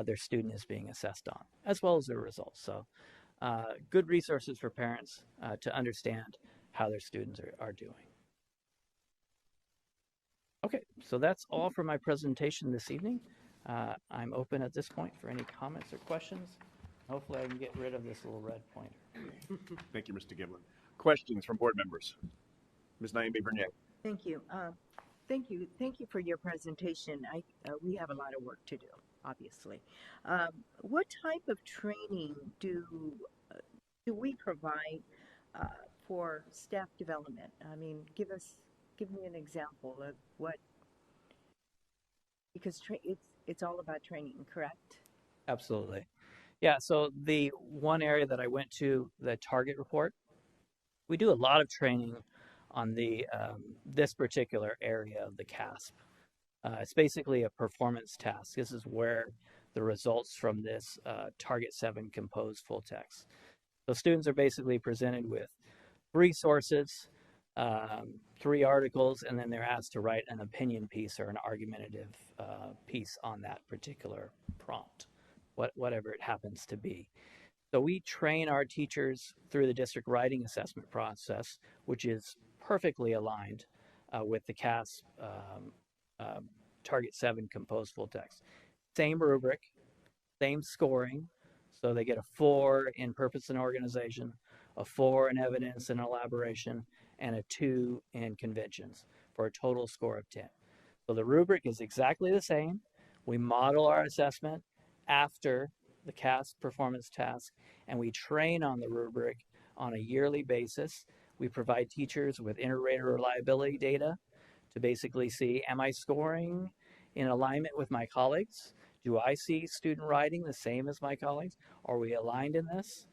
their student is being assessed on, as well as their results. So good resources for parents to understand how their students are doing. Okay, so that's all for my presentation this evening. I'm open at this point for any comments or questions. Hopefully I can get rid of this little red pointer. Thank you, Mr. Giblin. Questions from board members? Ms. Naomi Bernier. Thank you. Thank you for your presentation. We have a lot of work to do, obviously. What type of training do we provide for staff development? I mean, give me an example of what, because it's all about training, correct? Absolutely. Yeah, so the one area that I went to, the target report, we do a lot of training on the this particular area of the CASP. It's basically a performance task. This is where the results from this Target 7 composed full text. So students are basically presented with 3 sources, 3 articles, and then they're asked to write an opinion piece or an argumentative piece on that particular prompt, whatever it happens to be. So we train our teachers through the district writing assessment process, which is perfectly aligned with the CASP Target 7 composed full text. Same rubric, same scoring. So they get a 4 in purpose and organization, a 4 in evidence and elaboration, and a 2 in conventions for a total score of 10. So the rubric is exactly the same. We model our assessment after the CASP performance task, and we train on the rubric on a yearly basis. We provide teachers with inter-rater reliability data to basically see, am I scoring in alignment with my colleagues? Do I see student writing the same as my colleagues? Are we aligned in this?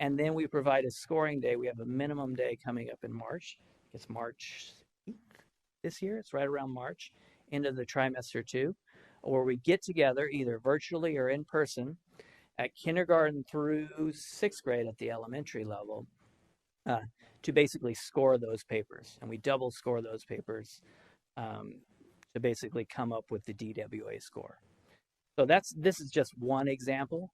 And then we provide a scoring day. We have a minimum day coming up in March. It's March 8th this year. It's right around March, into the trimester 2, where we get together either virtually or in person at kindergarten through 6th grade at the elementary level to basically score those papers. And we double score those papers to basically come up with the DWA score. So this is just one example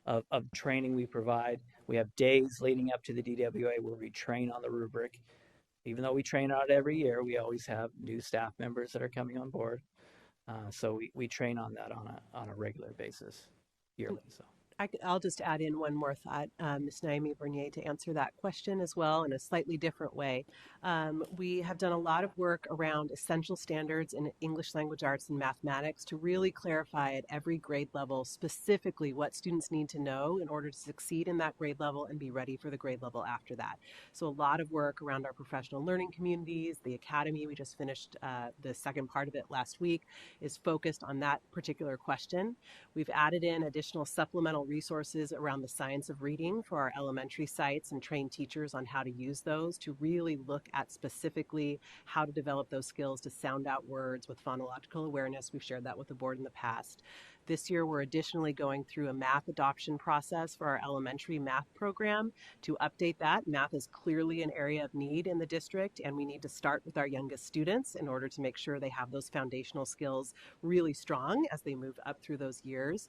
of training we provide. We have days leading up to the DWA where we train on the rubric. Even though we train on it every year, we always have new staff members that are coming on board. So we train on that on a regular basis yearly. So I'll just add in one more thought, Ms. Naomi Bernier, to answer that question as well in a slightly different way. We have done a lot of work around essential standards in English language arts and mathematics to really clarify at every grade level specifically what students need to know in order to succeed in that grade level and be ready for the grade level after that. So a lot of work around our professional learning communities. The academy, we just finished the second part of it last week, is focused on that particular question. We've added in additional supplemental resources around the science of reading for our elementary sites and train teachers on how to use those to really look at specifically how to develop those skills to sound out words with phonological awareness. We've shared that with the board in the past. This year, we're additionally going through a math adoption process for our elementary math program to update that. Math is clearly an area of need in the district, and we need to start with our youngest students in order to make sure they have those foundational skills really strong as they move up through those years.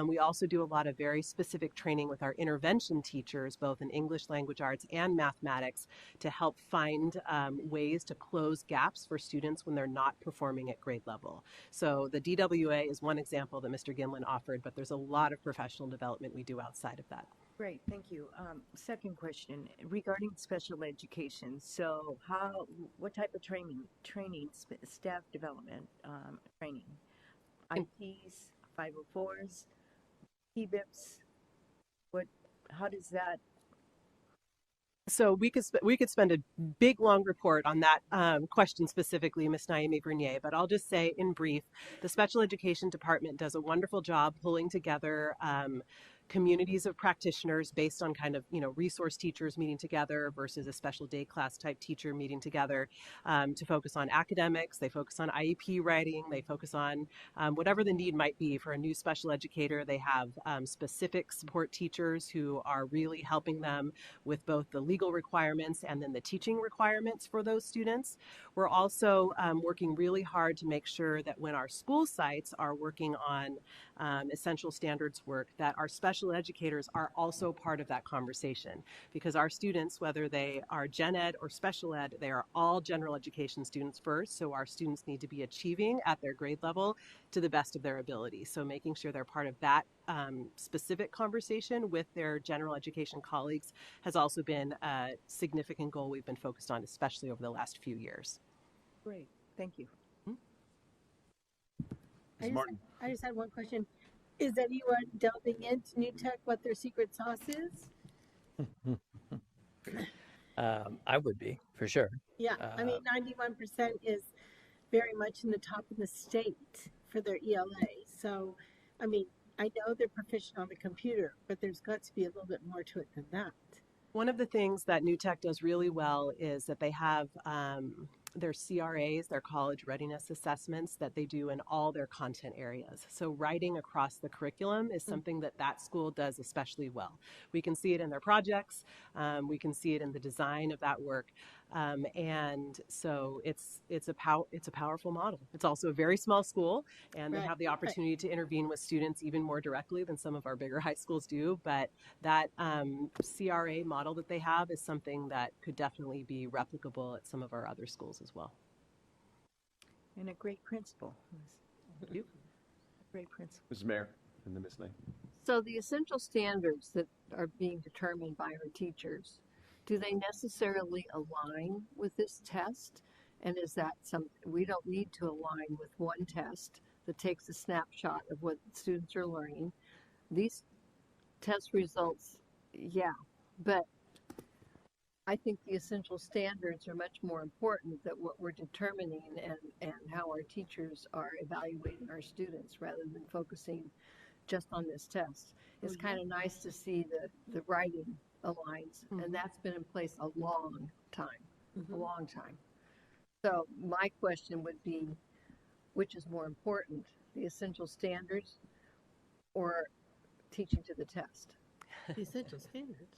We also do a lot of very specific training with our intervention teachers, both in English language arts and mathematics, to help find ways to close gaps for students when they're not performing at grade level. So the DWA is one example that Mr. Gimlin offered, but there's a lot of professional development we do outside of that. Great, thank you. Second question regarding special education. So, what type of training, staff development training, IPs, 504s, PBIPs? How does that? So we could spend a big long report on that question specifically, Ms. Naomi Bernier, but I'll just say in brief, the special education department does a wonderful job pulling together communities of practitioners based on kind of, resource teachers meeting together versus a special day class type teacher meeting together to focus on academics. They focus on IEP writing. They focus on whatever the need might be for a new special educator. They have specific support teachers who are really helping them with both the legal requirements and then the teaching requirements for those students. We're also working really hard to make sure that when our school sites are working on essential standards work, that our special educators are also part of that conversation, because our students, whether they are gen ed or special ed, they are all general education students first. So our students need to be achieving at their grade level to the best of their ability. So making sure they're part of that specific conversation with their general education colleagues has also been a significant goal we've been focused on, especially over the last few years. Great, thank you. I just had one question. Is anyone delving into New Tech, what their secret sauce is? I would be, for sure. Yeah, I mean, 91% is very much in the top of the state for their ELA. So, I mean, I know they're proficient on the computer, but there's got to be a little bit more to it than that. One of the things that New Tech does really well is that they have their CRAs, their college readiness assessments that they do in all their content areas. So writing across the curriculum is something that that school does especially well. We can see it in their projects. We can see it in the design of that work. And so it's a powerful model. It's also a very small school, and they have the opportunity to intervene with students even more directly than some of our bigger high schools do. But that CRA model that they have is something that could definitely be replicable at some of our other schools as well. And a great principal. You, great principal. Mrs. Mayor, and then Ms. Nay. So the essential standards that are being determined by our teachers, do they necessarily align with this test? And is that we don't need to align with one test that takes a snapshot of what students are learning. These test results, yeah, but I think the essential standards are much more important than what we're determining and how our teachers are evaluating our students rather than focusing just on this test. It's kind of nice to see the writing aligns, and that's been in place a long time, a long time. So my question would be, which is more important, the essential standards or teaching to the test? The essential standards.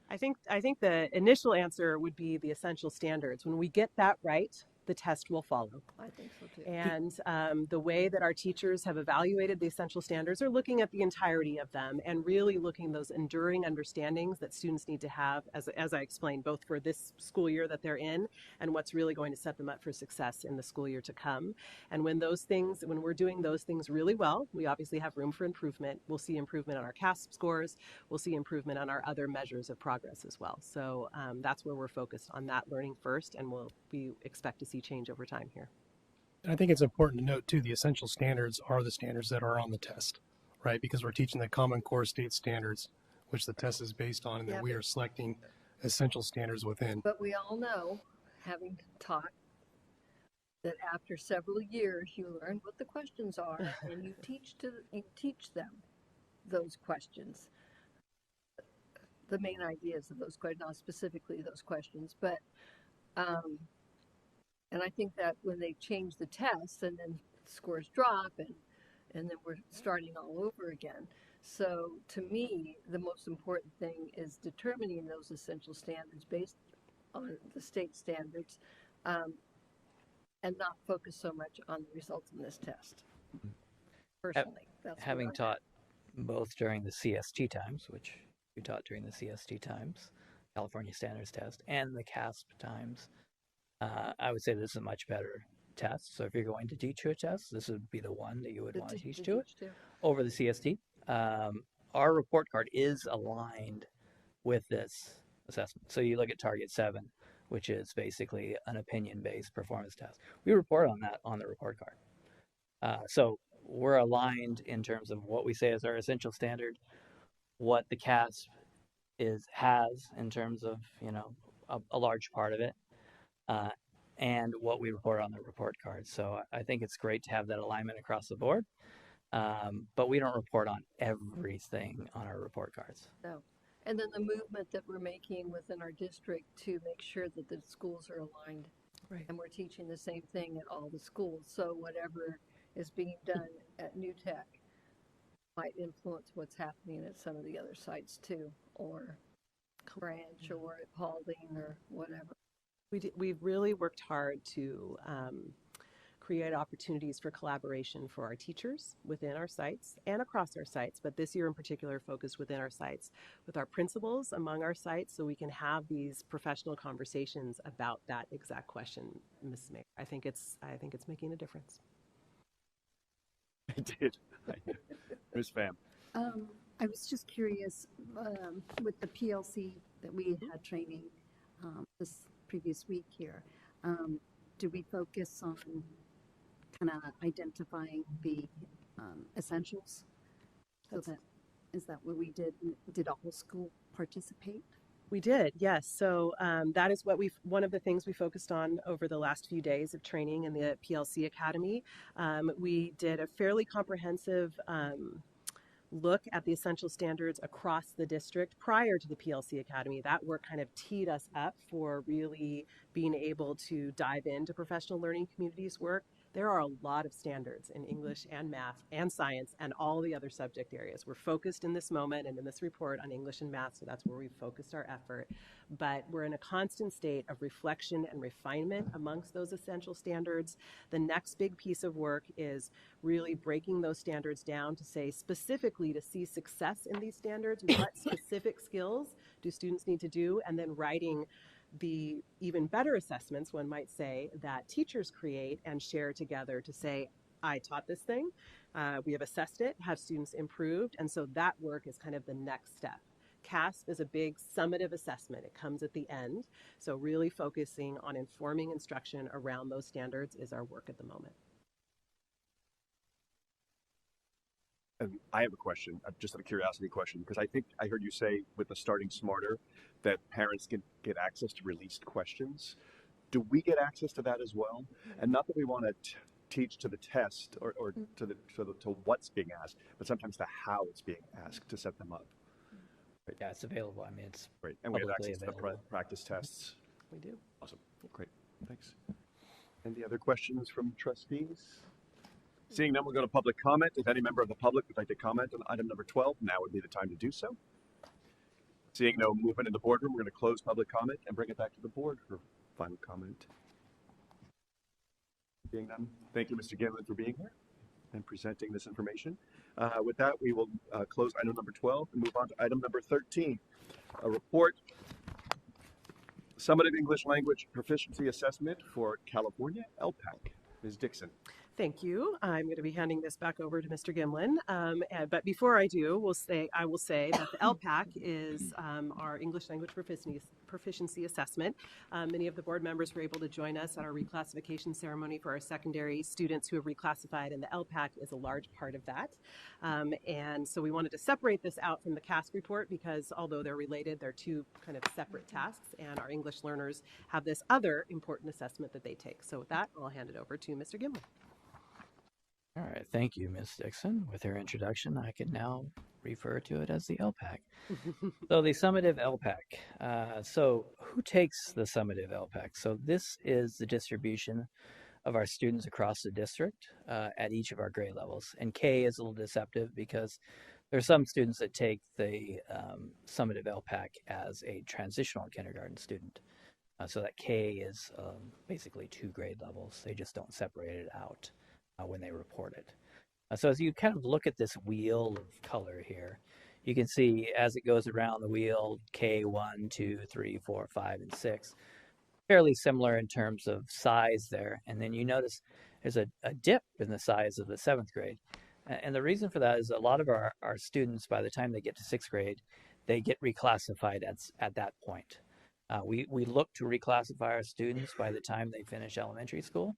I think the initial answer would be the essential standards. When we get that right, the test will follow. I think so too. And the way that our teachers have evaluated the essential standards are looking at the entirety of them and really looking at those enduring understandings that students need to have, as I explained, both for this school year that they're in and what's really going to set them up for success in the school year to come. And when we're doing those things really well, we obviously have room for improvement. We'll see improvement on our CASP scores. We'll see improvement on our other measures of progress as well. So that's where we're focused on that learning first, and we expect to see change over time here. And I think it's important to note too, the essential standards are the standards that are on the test, right? Because we're teaching the Common Core State Standards, which the test is based on, and then we are selecting essential standards within. But we all know, having taught, that after several years you learn what the questions are and you teach them. those questions. The main ideas of those questions, not specifically those questions, but and I think that when they change the tests and then scores drop and then we're starting all over again. So to me, the most important thing is determining those essential standards based on the state standards, and not focus so much on the results in this test. Personally, that's what Having I- taught both during the CST times, which we taught during the CST times, California Standards Test, and the CASP times, I would say this is a much better test. So if you're going to teach you a test, this would be the one that you would want to teach to it over the CST. Our report card is aligned with this assessment. So you look at Target 7, which is basically an opinion-based performance test. We report on that on the report card. So we're aligned in terms of what we say is our essential standard, what the CASP has in terms of, a large part of it, and what we report on the report card. So I think it's great to have that alignment across the board, but we don't report on everything on our report cards. No. And then the movement that we're making within our district to make sure that the schools are aligned. Right. And we're teaching the same thing at all the schools. So whatever is being done at New Tech might influence what's happening at some of the other sites too, or Branch or at Paulding or whatever. We've really worked hard to create opportunities for collaboration for our teachers within our sites and across our sites, but this year in particular focused within our sites with our principals among our sites so we can have these professional conversations about that exact question, Ms. Mayor. I think it's making a difference. I did. Ms. Pham. I was just curious, with the PLC that we had training this previous week here, do we focus on kind of identifying the essentials? Is that what we did? Did a whole school participate? We did, yes. So that is one of the things we focused on over the last few days of training in the PLC Academy. We did a fairly comprehensive look at the essential standards across the district prior to the PLC Academy. That work kind of teed us up for really being able to dive into professional learning communities work. There are a lot of standards in English and math and science and all the other subject areas. We're focused in this moment and in this report on English and math, so that's where we've focused our effort. But we're in a constant state of reflection and refinement amongst those essential standards. The next big piece of work is really breaking those standards down to say specifically to see success in these standards, what specific skills do students need to do, and then writing the even better assessments, one might say, that teachers create and share together to say, I taught this thing, we have assessed it, have students improved, and so that work is kind of the next step. CASP is a big summative assessment. It comes at the end, so really focusing on informing instruction around those standards is our work at the moment. I have a question, just a curiosity question, because I think I heard you say with the Starting Smarter that parents can get access to released questions. Do we get access to that as well? And not that we want to teach to the test or to what's being asked, but sometimes to how it's being asked to set them up. Right. Yeah, it's available. I mean, it's great, and we have publicly access to the available. practice tests. We do. Awesome. Great. Thanks. Any other questions from trustees? Seeing none, we'll go to public comment. If any member of the public would like to comment on item number 12, now would be the time to do so. Seeing no movement in the boardroom, we're going to close public comment and bring it back to the board for final comment. Seeing none, thank you, Mr. Gimlin, for being here and presenting this information. With that, we will close item number 12 and move on to item number 13, a report, Summative English Language Proficiency Assessment for California, LPAC. Ms. Dixon. Thank you. I'm going to be handing this back over to Mr. Gimlin. But before I do, I will say that the LPAC is our English Language Proficiency Assessment. Many of the board members were able to join us at our reclassification ceremony for our secondary students who have reclassified, and the LPAC is a large part of that. And so we wanted to separate this out from the CASP report because although they're related, they're two kind of separate tasks, and our English learners have this other important assessment that they take. So with that, I'll hand it over to Mr. Gimlin. All right, thank you, Ms. Dixon. With her introduction, I can now refer to it as the LPAC. So the summative LPAC. So who takes the summative LPAC? So this is the distribution of our students across the district at each of our grade levels. And K is a little deceptive because there are some students that take the summative LPAC as a transitional kindergarten student. So that K is basically 2 grade levels. They just don't separate it out when they report it. So as you kind of look at this wheel of color here, you can see as it goes around the wheel, K1, 2, 3, 4, 5, and 6, fairly similar in terms of size there. And then you notice there's a dip in the size of the 7th grade. And the reason for that is a lot of our students, by the time they get to 6th grade, they get reclassified at that point. We look to reclassify our students by the time they finish elementary school,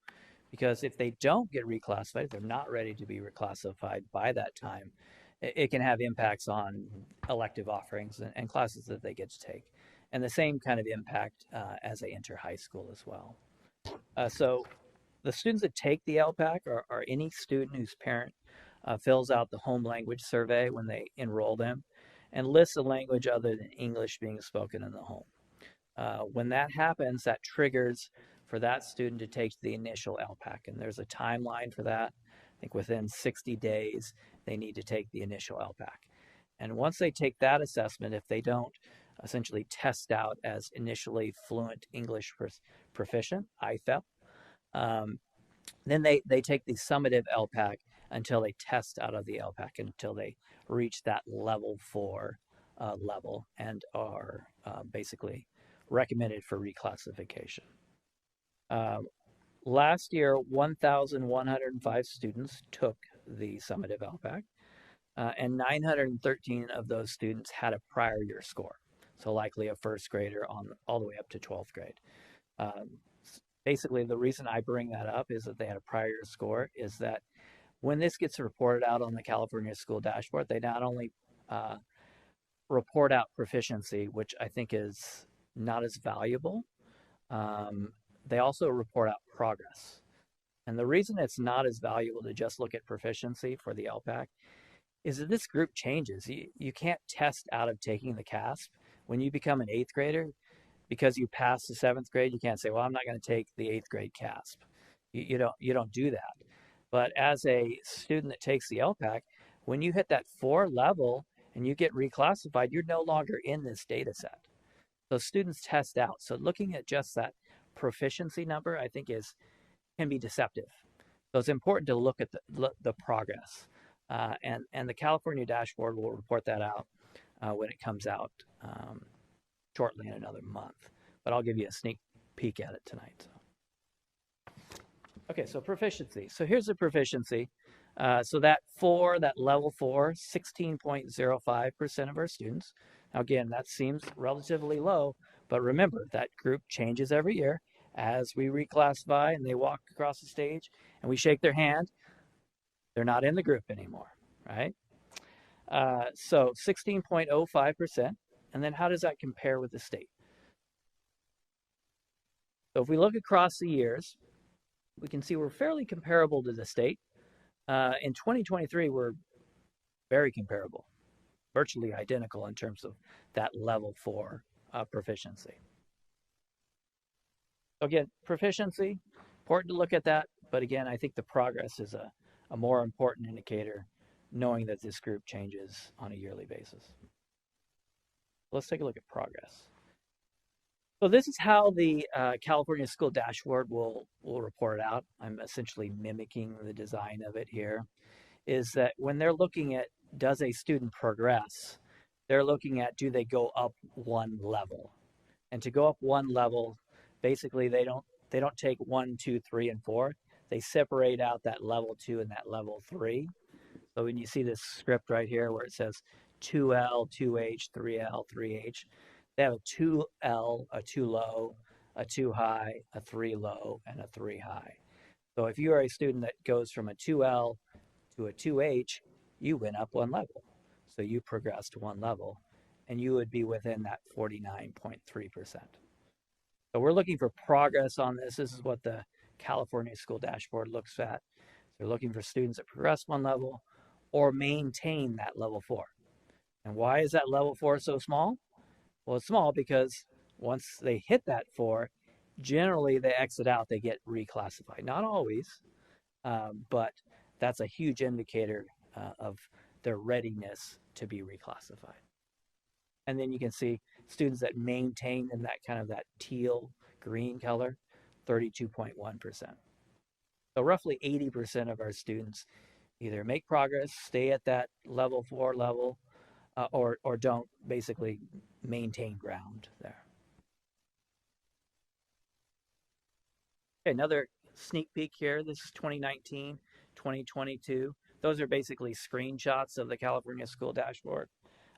because if they don't get reclassified, if they're not ready to be reclassified by that time, it can have impacts on elective offerings and classes that they get to take. And the same kind of impact as they enter high school as well. So the students that take the LPAC are any student whose parent fills out the home language survey when they enroll them and lists a language other than English being spoken in the home. When that happens, that triggers for that student to take the initial LPAC, and there's a timeline for that. I think within 60 days, they need to take the initial LPAC. And once they take that assessment, if they don't essentially test out as initially fluent English proficient, IFEP, then they take the summative LPAC until they test out of the LPAC, until they reach that level 4 level and are basically recommended for reclassification. Last year, 1,105 students took the summative LPAC, and 913 of those students had a prior year score. So likely a 1st grader all the way up to 12th grade. Basically, the reason I bring that up is that they had a prior year score is that when this gets reported out on the California School Dashboard, they not only report out proficiency, which I think is not as valuable, they also report out progress. And the reason it's not as valuable to just look at proficiency for the LPAC is that this group changes. You can't test out of taking the CASP. When you become an 8th grader, because you pass the 7th grade, you can't say, well, I'm not going to take the 8th grade CASP. You don't do that. But as a student that takes the LPAC, when you hit that 4 level and you get reclassified, you're no longer in this data set. So students test out. So looking at just that proficiency number, I think can be deceptive. So it's important to look at the progress. And the California dashboard will report that out when it comes out shortly in another month. But I'll give you a sneak peek at it tonight. Okay, so proficiency. So here's the proficiency. So that level 4, 16.05% of our students. Now again, that seems relatively low, but remember that group changes every year as we reclassify and they walk across the stage and we shake their hand. They're not in the group anymore, right? So 16.05%. And then how does that compare with the state? So if we look across the years, we can see we're fairly comparable to the state. In 2023, we're very comparable, virtually identical in terms of that level 4 proficiency. So again, proficiency, important to look at that. But again, I think the progress is a more important indicator, knowing that this group changes on a yearly basis. Let's take a look at progress. So this is how the California School Dashboard will report it out. I'm essentially mimicking the design of it here. Is that when they're looking at does a student progress, they're looking at do they go up 1 level. And to go up 1 level, basically they don't take 1, 2, 3, and 4. They separate out that level 2 and that level 3. So when you see this script right here where it says 2L, 2H, 3L, 3H, they have a 2L, a 2 low, a 2 high, a 3 low, and a 3 high. So if you are a student that goes from a 2L to a 2H, you went up 1 level. So you progressed 1 level, and you would be within that 49.3%. So we're looking for progress on this. This is what the California School Dashboard looks at. They're looking for students that progress 1 level or maintain that level 4. And why is that level 4 so small? Well, it's small because once they hit that 4, generally they exit out, they get reclassified. Not always, but that's a huge indicator of their readiness to be reclassified. And then you can see students that maintain in that kind of that teal green color, 32.1%. So roughly 80% of our students either make progress, stay at that level 4 level, or don't basically maintain ground there. Okay, another sneak peek here. This is 2019, 2022. Those are basically screenshots of the California School Dashboard.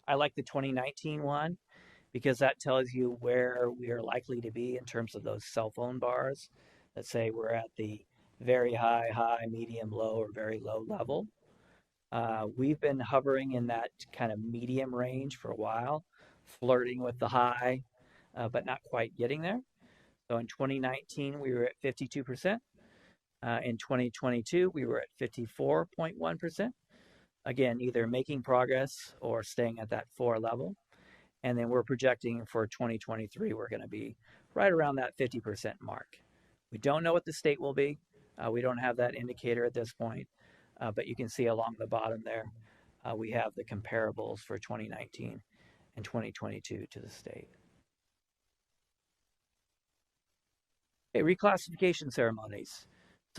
I like the 2019 one because that tells you where we are likely to be in terms of those cell phone bars that say we're at the very high, high, medium, low, or very low level. We've been hovering in that kind of medium range for a while, flirting with the high, but not quite getting there. So in 2019, we were at 52%. In 2022, we were at 54.1%. Again, either making progress or staying at that 4 level. And then we're projecting for 2023, we're going to be right around that 50% mark. We don't know what the state will be. We don't have that indicator at this point. But you can see along the bottom there, we have the comparables for 2019 and 2022 to the state. Okay, reclassification ceremonies.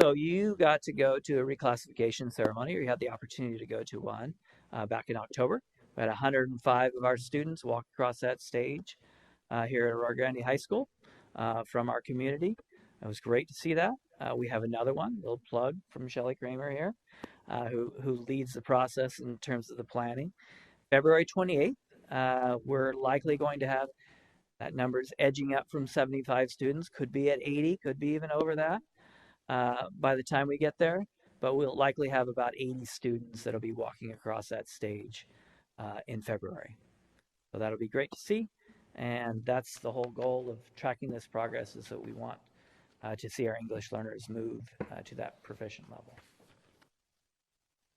So you got to go to a reclassification ceremony, or you had the opportunity to go to one back in October. We had 105 of our students walk across that stage here at Aurora Grande High School from our community. It was great to see that. We have another one, a little plug from Shelley Kramer here, who leads the process in terms of the planning. February 28th, we're likely going to have that number's edging up from 75 students, could be at 80, could be even over that by the time we get there, but we'll likely have about 80 students that'll be walking across that stage in February. So that'll be great to see, and that's the whole goal of tracking this progress, is that we want to see our English learners move to that proficient level.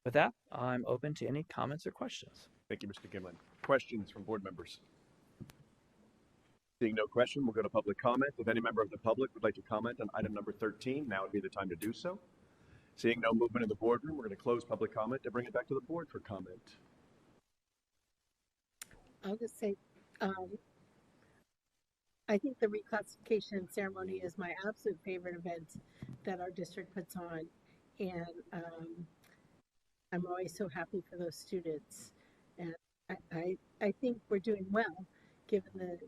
With that, I'm open to any comments or questions. Thank you, Mr. Gimlin. Questions from board members? Seeing no question, we'll go to public comment. If any member of the public would like to comment on item number 13, now would be the time to do so. Seeing no movement in the boardroom, we're going to close public comment and bring it back to the board for comment. I'll just say, I think the reclassification ceremony is my absolute favorite event that our district puts on. And I'm always so happy for those students. And I think we're doing well, given the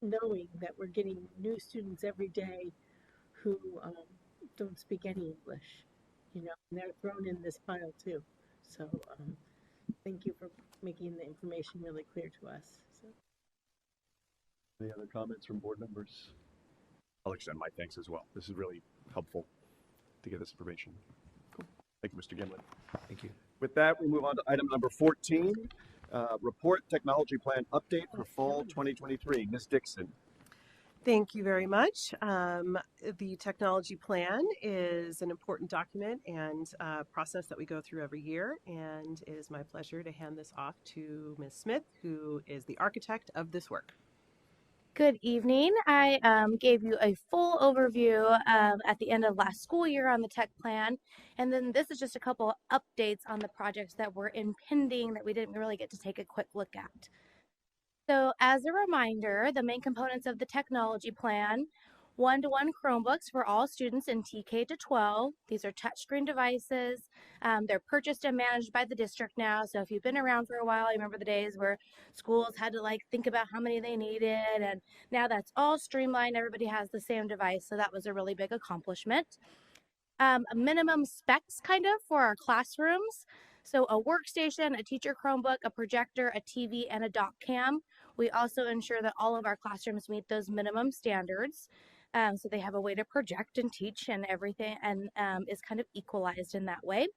knowing that we're getting new students every day who don't speak any English, you know, and they're thrown in this pile too. So thank you for making the information really clear to us. So. Any other comments from board members? I'll extend my thanks as well. This is really helpful to get this information. Cool. Thank you, Mr. Gimlin. Thank you. With that, we move on to item number 14, report technology plan update for fall 2023. Ms. Dixon. Thank you very much. The technology plan is an important document and process that we go through every year, and it is my pleasure to hand this off to Ms. Smith, who is the architect of this work. Good evening. I gave you a full overview at the end of last school year on the tech plan, and then this is just a couple updates on the projects that were impending that we didn't really get to take a quick look at. So as a reminder, the main components of the technology plan: one-to-one Chromebooks for all students in TK to 12. These are touchscreen devices. They're purchased and managed by the district now. So if you've been around for a while, you remember the days where schools had to think about how many they needed. And now that's all streamlined. Everybody has the same device. So that was a really big accomplishment. Minimum specs kind of for our classrooms. So a workstation, a teacher Chromebook, a projector, a TV, and a dock cam. We also ensure that all of our classrooms meet those minimum standards. So they have a way to project and teach and everything, and is kind of equalized in that way.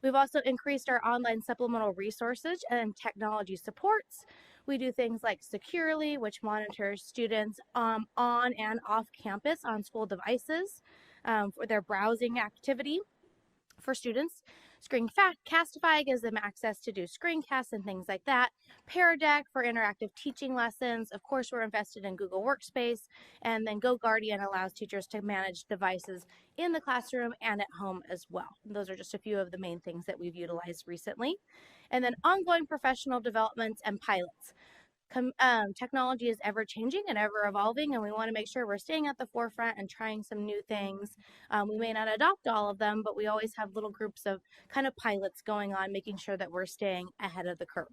We've also increased our online supplemental resources and technology supports. We do things like Securely, which monitors students on and off campus on school devices for their browsing activity for students. Screencastify gives them access to do screencasts and things like that. Pear Deck for interactive teaching lessons. Of course, we're invested in Google Workspace. And then GoGuardian allows teachers to manage devices in the classroom and at home as well. Those are just a few of the main things that we've utilized recently. And then ongoing professional developments and pilots. Technology is ever changing and ever evolving, and we want to make sure we're staying at the forefront and trying some new things. We may not adopt all of them, but we always have little groups of kind of pilots going on, making sure that we're staying ahead of the curve.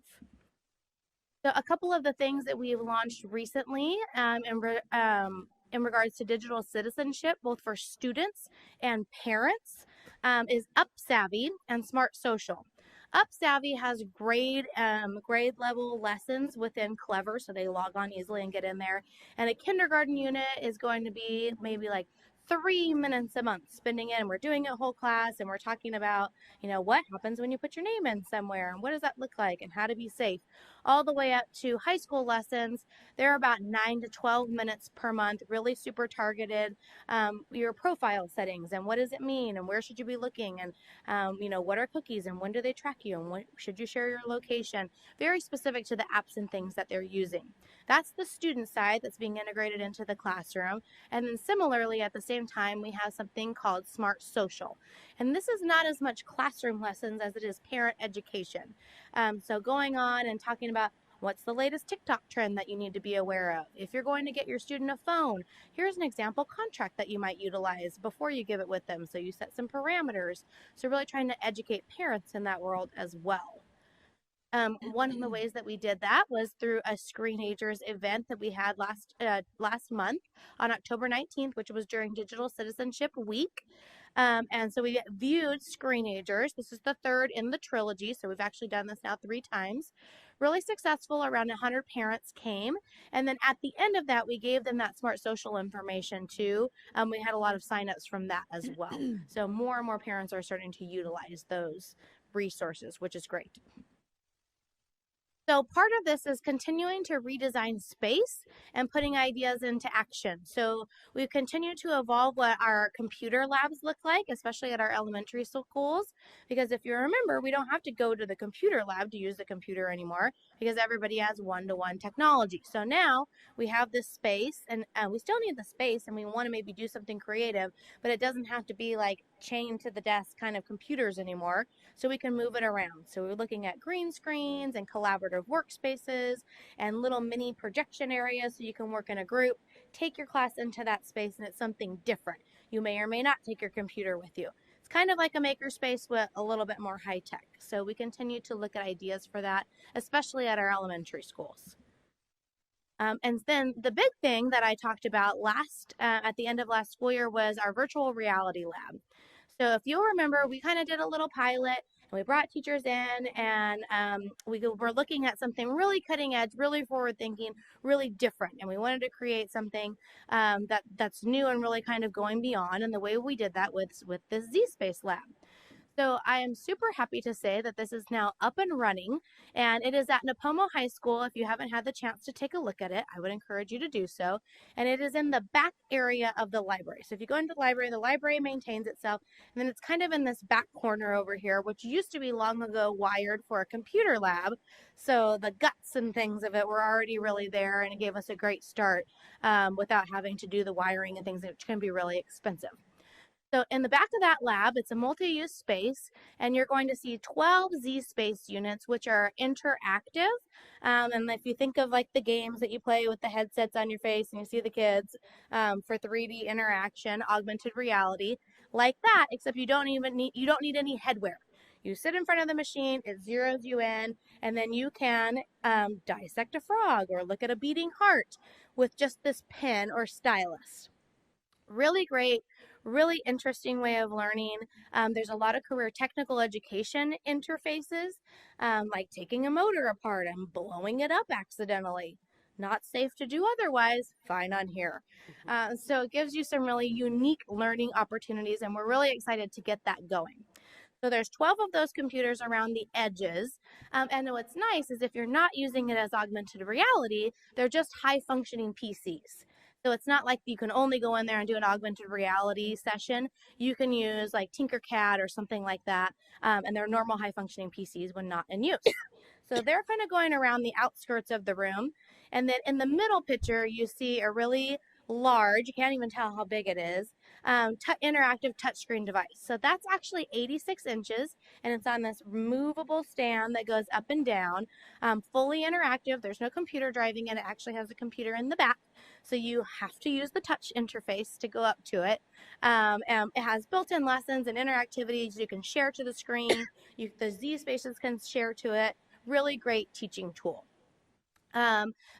So a couple of the things that we've launched recently in regards to digital citizenship, both for students and parents, is UpSavvy and Smart Social. UpSavvy has grade level lessons within Clever, so they log on easily and get in there. And a kindergarten unit is going to be maybe like 3 minutes a month spending in. We're doing a whole class and we're talking about, what happens when you put your name in somewhere and what does that look like and how to be safe. All the way up to high school lessons. They're about 9 to 12 minutes per month, really super targeted. Your profile settings and what does it mean and where should you be looking and, what are cookies and when do they track you and when should you share your location. Very specific to the apps and things that they're using. That's the student side that's being integrated into the classroom. And then similarly, at the same time, we have something called Smart Social. And this is not as much classroom lessons as it is parent education. So going on and talking about what's the latest TikTok trend that you need to be aware of. If you're going to get your student a phone, here's an example contract that you might utilize before you give it with them. So you set some parameters. So really trying to educate parents in that world as well. One of the ways that we did that was through a Screenagers event that we had last month on October 19th, which was during Digital Citizenship Week. And so we viewed Screenagers. This is the third in the trilogy, so we've actually done this now 3 times. Really successful. Around 100 parents came. And then at the end of that, we gave them that Smart Social information too. We had a lot of signups from that as well. So more and more parents are starting to utilize those resources, which is great. So part of this is continuing to redesign space and putting ideas into action. So we've continued to evolve what our computer labs look like, especially at our elementary schools, because if you remember, we don't have to go to the computer lab to use the computer anymore because everybody has one-to-one technology. So now we have this space and we still need the space and we want to maybe do something creative, but it doesn't have to be like chained to the desk kind of computers anymore. So we can move it around. So we're looking at green screens and collaborative workspaces and little mini projection areas so you can work in a group, take your class into that space, and it's something different. You may or may not take your computer with you. It's kind of like a makerspace with a little bit more high tech. So we continue to look at ideas for that, especially at our elementary schools. And then the big thing that I talked about at the end of last school year was our virtual reality lab. So if you'll remember, we kind of did a little pilot and we brought teachers in and we were looking at something really cutting edge, really forward thinking, really different. And we wanted to create something that's new and really kind of going beyond. And the way we did that was with this zSpace lab. So I am super happy to say that this is now up and running, and it is at Nipomo High School. If you haven't had the chance to take a look at it, I would encourage you to do so. And it is in the back area of the library. So if you go into the library maintains itself, and then it's kind of in this back corner over here, which used to be long ago wired for a computer lab. So the guts and things of it were already really there, and it gave us a great start without having to do the wiring and things, which can be really expensive. So in the back of that lab, it's a multi-use space, and you're going to see 12 zSpace units, which are interactive. And if you think of like the games that you play with the headsets on your face and you see the kids for 3D interaction, augmented reality, like that, except you don't need any headwear. You sit in front of the machine, it zeroes you in, and then you can dissect a frog or look at a beating heart with just this pen or stylus. Really great. Really interesting way of learning. There's a lot of career technical education interfaces, like taking a motor apart and blowing it up accidentally. Not safe to do otherwise, fine on here. So it gives you some really unique learning opportunities, and we're really excited to get that going. So there's 12 of those computers around the edges. And what's nice is if you're not using it as augmented reality, they're just high functioning PCs. So it's not like you can only go in there and do an augmented reality session. You can use like Tinkercad or something like that, and they're normal high functioning PCs when not in use. So they're kind of going around the outskirts of the room. And then in the middle picture, you see a really large, you can't even tell how big it is, interactive touchscreen device. So that's actually 86 inches, and it's on this movable stand that goes up and down, fully interactive. There's no computer driving it. It actually has a computer in the back. So you have to use the touch interface to go up to it. And it has built-in lessons and interactivities you can share to the screen. The Z Spaces can share to it. Really great teaching tool.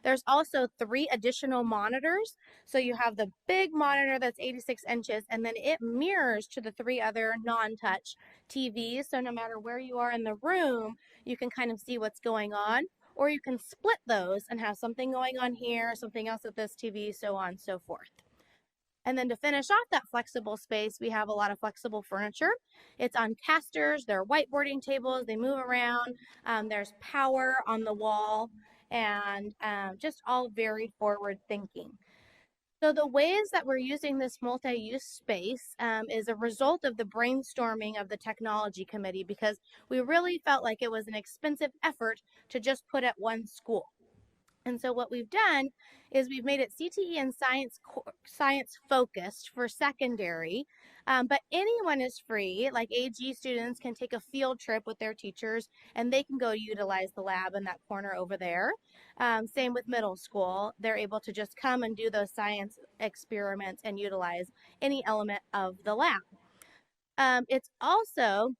There's also 3 additional monitors. So you have the big monitor that's 86 inches, and then it mirrors to the 3 other non-touch TVs. So no matter where you are in the room, you can kind of see what's going on, or you can split those and have something going on here, something else at this TV, so on and so forth. And then to finish off that flexible space, we have a lot of flexible furniture. It's on casters, there are whiteboarding tables, they move around, there's power on the wall, and just all very forward thinking. So the ways that we're using this multi-use space is a result of the brainstorming of the technology committee, because we really felt like it was an expensive effort to just put at one school. And so what we've done is we've made it CTE and science focused for secondary, but anyone is free. Like AG students can take a field trip with their teachers and they can go utilize the lab in that corner over there. Same with middle school. They're able to just come and do those science experiments and utilize any element of the lab. It's also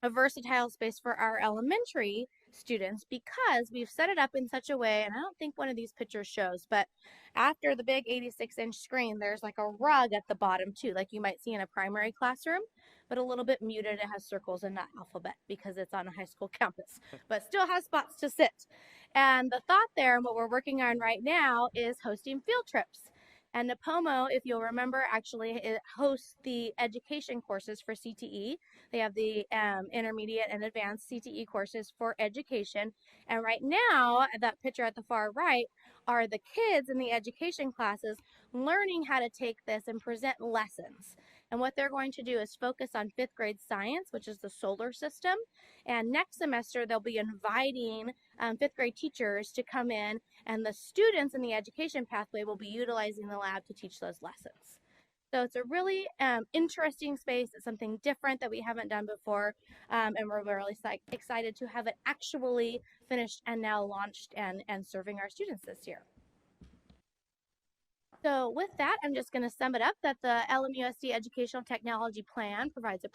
a versatile space for our elementary students because we've set it up in such a way, and I don't think one of these pictures shows, but after the big 86-inch screen, there's like a rug at the bottom too, like you might see in a primary classroom, but a little bit muted. It has circles and not alphabet because it's on a high school campus, but still has spots to sit. And the thought there, and what we're working on right now, is hosting field trips. And NAPOMO, if you'll remember, actually it hosts the education courses for CTE. They have the intermediate and advanced CTE courses for education. And right now, that picture at the far right are the kids in the education classes learning how to take this and present lessons. And what they're going to do is focus on 5th grade science, which is the solar system. And next semester, they'll be inviting 5th grade teachers to come in, and the students in the education pathway will be utilizing the lab to teach those lessons. So it's a really interesting space. It's something different that we haven't done before, and we're really excited to have it actually finished and now launched and serving our students this year. So with that, I'm just going to sum it up that the LMUSD Educational Technology Plan provides a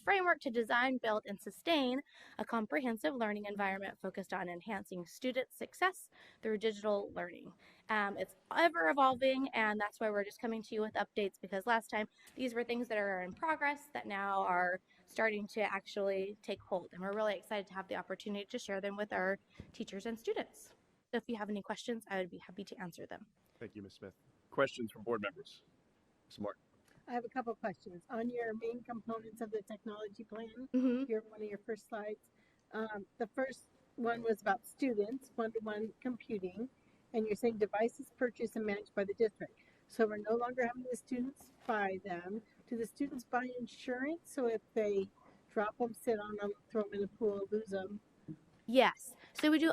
framework to design, build, and sustain a comprehensive learning environment focused on enhancing student success through digital learning. It's ever evolving, and that's why we're just coming to you with updates, because last time these were things that are in progress that now are starting to actually take hold, and we're really excited to have the opportunity to share them with our teachers and students. So if you have any questions, I would be happy to answer them. Thank you, Ms. Smith. Questions from board members? Ms. Martin. I have a couple questions. On your main components of the technology plan, one of your first slides, the first one was about students, one-to-one computing, and you're saying devices purchased and managed by the district. So we're no longer having the students buy them. Do the students buy insurance? So if they drop them, sit on them, throw them in the pool, lose them? Yes. So we do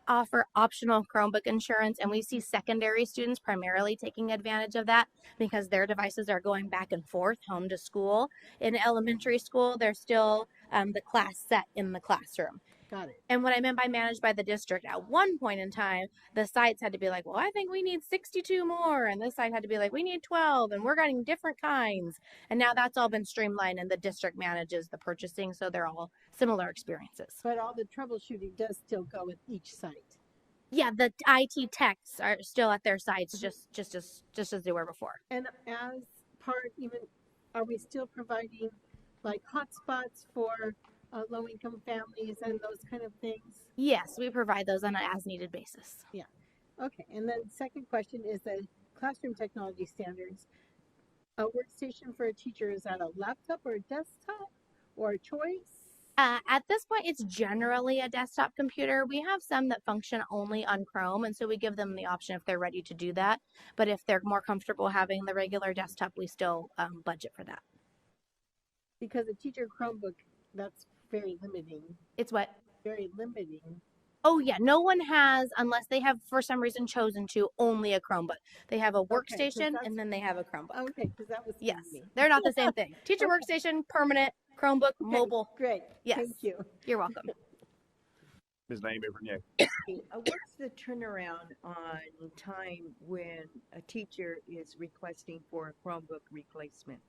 offer optional Chromebook insurance, and we see secondary students primarily taking advantage of that because their devices are going back and forth home to school. In elementary school, they're still the class set in the classroom. Got it. And what I meant by managed by the district, at one point in time, the sites had to be like, well, I think we need 62 more. And this site had to be like, we need 12, and we're getting different kinds. And now that's all been streamlined, and the district manages the purchasing. So they're all similar experiences. But all the troubleshooting does still go with each site. Yeah, the IT techs are still at their sites, just as they were before. And as part, even, are we still providing like hotspots for low-income families and those kind of things? Yes, we provide those on an as-needed basis. Yeah. Okay. And then second question is the classroom technology standards. A workstation for a teacher, is that a laptop or a desktop or a choice? At this point, it's generally a desktop computer. We have some that function only on Chrome, and so we give them the option if they're ready to do that. But if they're more comfortable having the regular desktop, we still budget for that. Because a teacher Chromebook, that's very limiting. It's what? Very limiting. Oh yeah, no one has, unless they have for some reason chosen to, only a Chromebook. They have a Okay, 'cause workstation that's- and then they have a Chromebook. Okay, because that was Yes, me. they're not the same thing. Teacher Okay. workstation, permanent, Chromebook, mobile. Great. Yes. Thank you. You're welcome. Ms. Naomi Bernier. What's the turnaround on time when a teacher is requesting for a Chromebook replacement?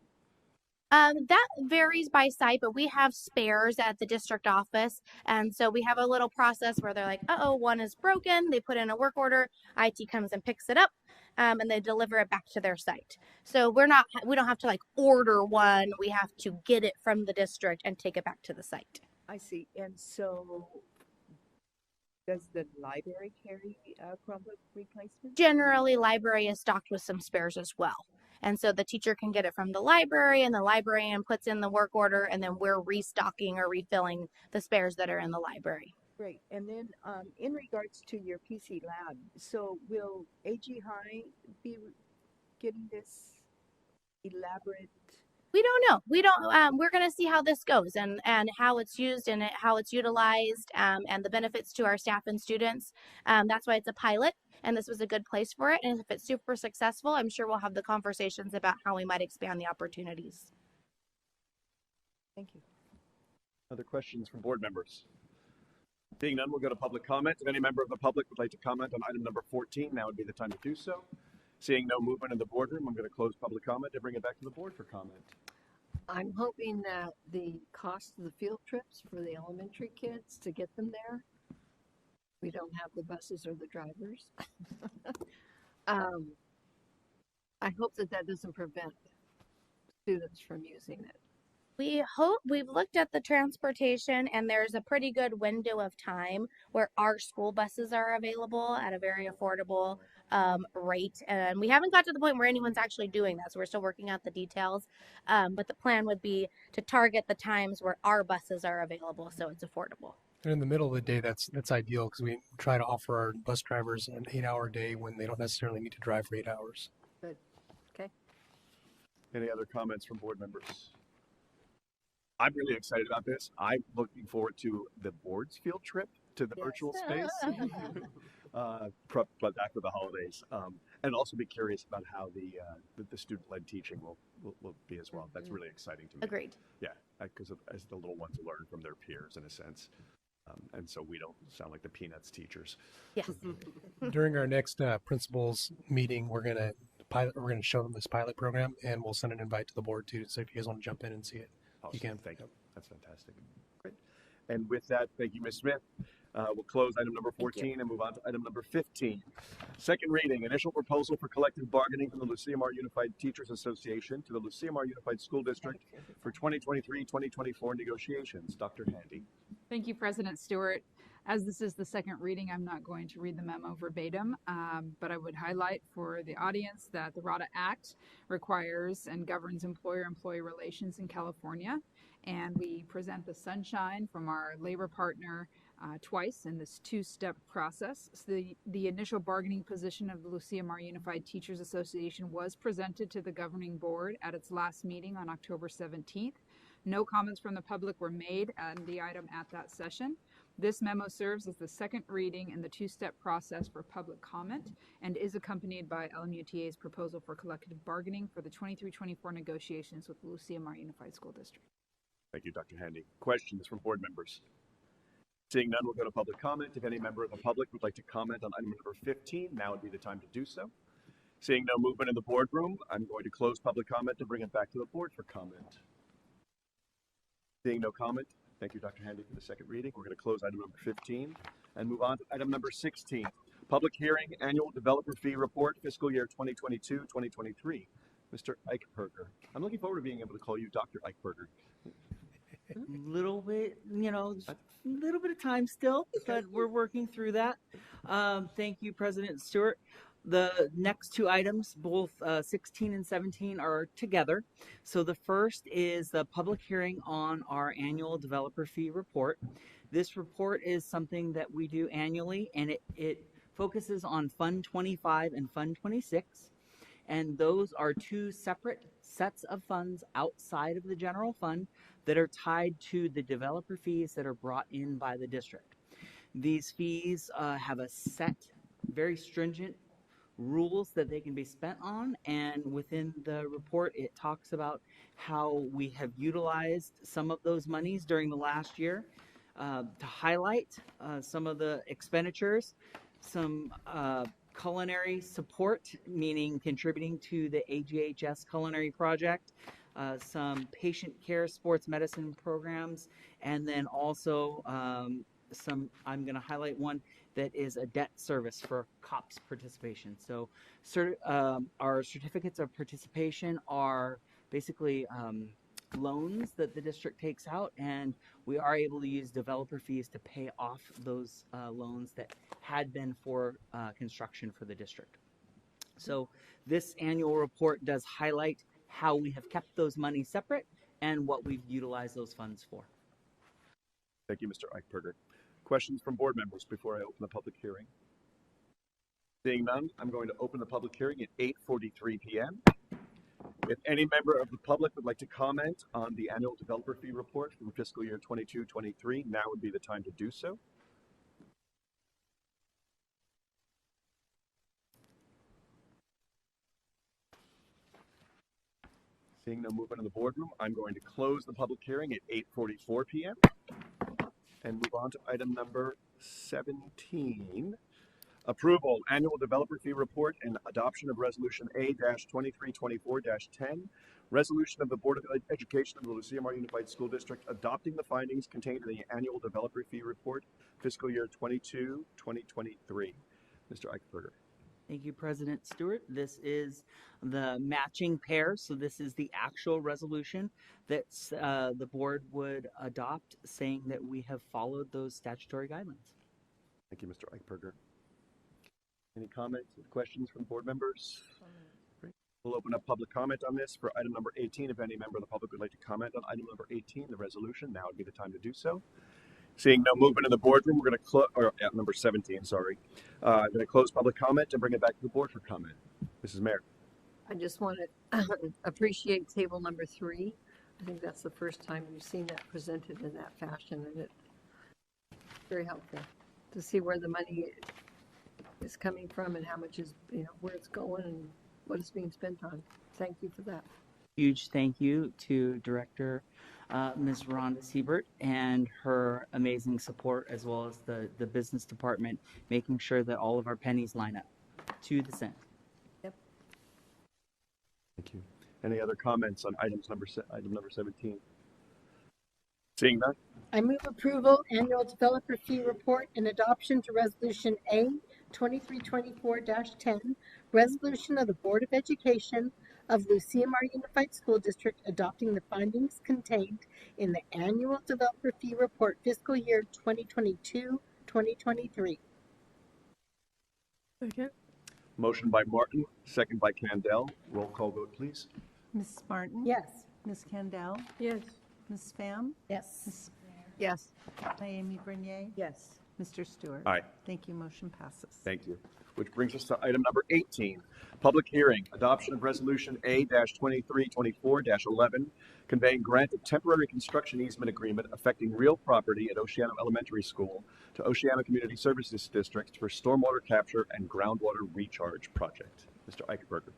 That varies by site, but we have spares at the district office. And so we have a little process where they're like, uh-oh, one is broken. They put in a work order. IT comes and picks it up, and they deliver it back to their site. So we don't have to like order one. We have to get it from the district and take it back to the site. I see. And so does the library carry a Chromebook replacement? Generally, library is stocked with some spares as well. And so the teacher can get it from the library, and the librarian puts in the work order, and then we're restocking or refilling the spares that are in the library. Great. And then in regards to your PC lab, so will AG High be getting this elaborate? We don't know. We're going to see how this goes and how it's used and how it's utilized and the benefits to our staff and students. That's why it's a pilot, and this was a good place for it. And if it's super successful, I'm sure we'll have the conversations about how we might expand the opportunities. Thank you. Other questions from board members? Being none, we'll go to public comment. If any member of the public would like to comment on item number 14, now would be the time to do so. Seeing no movement in the boardroom, I'm going to close public comment and bring it back to the board for comment. I'm hoping that the cost of the field trips for the elementary kids to get them there, we don't have the buses or the drivers. I hope that doesn't prevent students from using it. We've looked at the transportation, and there's a pretty good window of time where our school buses are available at a very affordable rate. And we haven't got to the point where anyone's actually doing that, so we're still working out the details. But the plan would be to target the times where our buses are available so it's affordable. And in the middle of the day, that's ideal because we try to offer our bus drivers an 8-hour day when they don't necessarily need to drive for 8 hours. Good. Okay. Any other comments from board members? I'm really excited about this. I'm looking forward to the board's field trip to the virtual space. But after the holidays, and also be curious about how the student-led teaching will be as well. That's really exciting to me. Agreed. Yeah, because as the little ones learn from their peers in a sense, and so we don't sound like the Peanuts teachers. Yes. During our next principals meeting, we're gonna show them this pilot program, and we'll send an invite to the board too. So if you guys want to jump in and see it, Awesome. you can. Thank you. That's fantastic. Great. And with that, thank you, Ms. Smith. We'll close item number 14 and move on to item number 15. Second reading, initial proposal for collective bargaining from the Lucia Mar Unified Teachers Association to the Lucia Mar Unified School District for 2023-2024 negotiations. Dr. Handy. Thank you, President Stewart. As this is the second reading, I'm not going to read the memo verbatim, but I would highlight for the audience that the RADA Act requires and governs employer-employee relations in California, and we present the sunshine from our labor partner twice in this two-step process. So the initial bargaining position of the Lucia Mar Unified Teachers Association was presented to the governing board at its last meeting on October 17th. No comments from the public were made on the item at that session. This memo serves as the second reading in the two-step process for public comment and is accompanied by LMUTA's proposal for collective bargaining for the 23-24 negotiations with the Lucia Mar Unified School District. Thank you, Dr. Handy. Questions from board members? Seeing none, we'll go to public comment. If any member of the public would like to comment on item number 15, now would be the time to do so. Seeing no movement in the boardroom, I'm going to close public comment and bring it back to the board for comment. Seeing no comment, thank you, Dr. Handy, for the second reading. We're going to close item number 15 and move on to item number 16. Public hearing, annual developer fee report, fiscal year 2022-2023. Mr. Eichberger. I'm looking forward to being able to call you Dr. Eichberger. Little bit, a little bit of time still, but we're working through that. Thank you, President Stewart. the next two items, both 16 and 17, are together. So the first is the public hearing on our annual developer fee report. This report is something that we do annually, and it focuses on Fund 25 and Fund 26. And those are two separate sets of funds outside of the general fund that are tied to the developer fees that are brought in by the district. These fees have a set, very stringent rules that they can be spent on, and within the report it talks about how we have utilized some of those monies during the last year to highlight some of the expenditures, some culinary support, meaning contributing to the AGHS culinary project, some patient care sports medicine programs, and then also I'm going to highlight one that is a debt service for COPS participation. So our certificates of participation are basically loans that the district takes out, and we are able to use developer fees to pay off those loans that had been for construction for the district. So this annual report does highlight how we have kept those monies separate and what we've utilized those funds for. Thank you, Mr. Eichberger. Questions from board members before I open the public hearing? Seeing none, I'm going to open the public hearing at 8:43 p.m. If any member of the public would like to comment on the annual developer fee report from fiscal year 22-23, now would be the time to do so. Seeing no movement in the boardroom, I'm going to close the public hearing at 8:44 p.m. and move on to item number 17. Approval, annual developer fee report and adoption of resolution A-2324-10, resolution of the Board of Education of the Lucia Mar Unified School District adopting the findings contained in the annual developer fee report, fiscal year 22-2023. Mr. Eichberger. Thank you, President Stewart. This is the matching pair. So this is the actual resolution that the board would adopt, saying that we have followed those statutory guidelines. Thank you, Mr. Eichberger. Any comments or questions from board members? Great. We'll open up public comment on this for item number 18. If any member of the public would like to comment on item number 18, the resolution, now would be the time to do so. Seeing no movement in the boardroom, we're going to close, or number 17, sorry. I'm going to close public comment and bring it back to the board for comment. Mrs. Mayor. I just want to appreciate table number 3. I think that's the first time we've seen that presented in that fashion, and it's very helpful to see where the money is coming from and how much is, where it's going and what it's being spent on. Thank you for that. Huge thank you to Director Ms. Rhonda Siebert and her amazing support, as well as the business department, making sure that all of our pennies line up to the cent. Yep. Thank you. Any other comments on item number 17? Seeing none. I move approval, annual developer fee report and adoption to resolution A 2324-10, resolution of the Board of Education of Lucia Mar Unified School District adopting the findings contained in the annual developer fee report fiscal year 2022-2023. Okay. Motion by Martin, second by Candell. Roll call vote, please. Ms. Martin? Yes. Ms. Candell? Yes. Ms. Pham? Yes. Ms. Yes. Naomi Bernier? Yes. Mr. Stewart? Aye. Thank you. Motion passes. Thank you. Which brings us to item number 18, public hearing, adoption of resolution A-2324-11, conveying grant of temporary construction easement agreement affecting real property at Oceano Elementary School to Oceano Community Services District for stormwater capture and groundwater recharge project. Mr. Eichberger.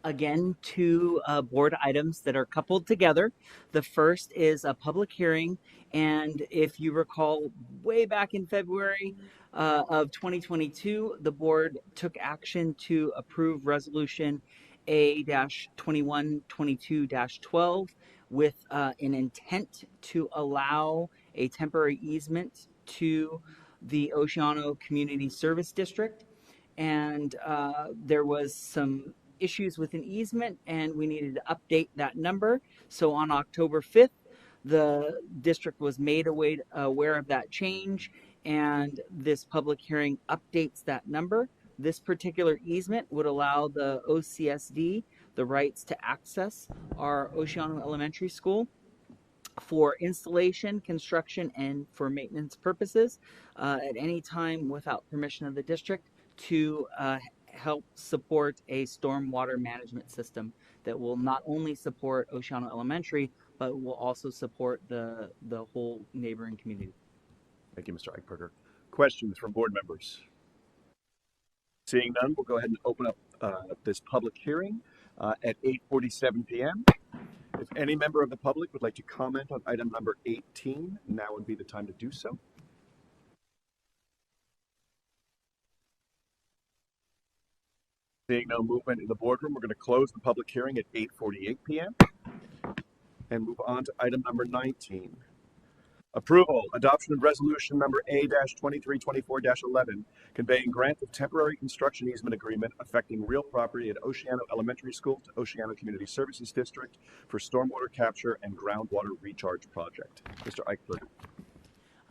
Again, two board items that are coupled together. The first is a public hearing, and if you recall, way back in February of 2022, the board took action to approve resolution A-2122-12 with an intent to allow a temporary easement to the Oceano Community Service District, and there was some issues with an easement, and we needed to update that number. So on October 5th, the district was made aware of that change, and this public hearing updates that number This particular easement would allow the OCSD the rights to access our Oceano Elementary School for installation, construction, and for maintenance purposes at any time without permission of the district to help support a stormwater management system that will not only support Oceano Elementary, but will also support the whole neighboring community. Thank you, Mr. Eichberger. Questions from board members? Seeing none, we'll go ahead and open up this public hearing at 8:47 p.m. If any member of the public would like to comment on item number 18, now would be the time to do so. Seeing no movement in the boardroom, we're going to close the public hearing at 8:48 p.m. and move on to item number 19. Approval, adoption of resolution number A-2324-11, conveying grant of temporary construction easement agreement affecting real property at Oceano Elementary School to Oceano Community Services District for stormwater capture and groundwater recharge project. Mr. Eichberger.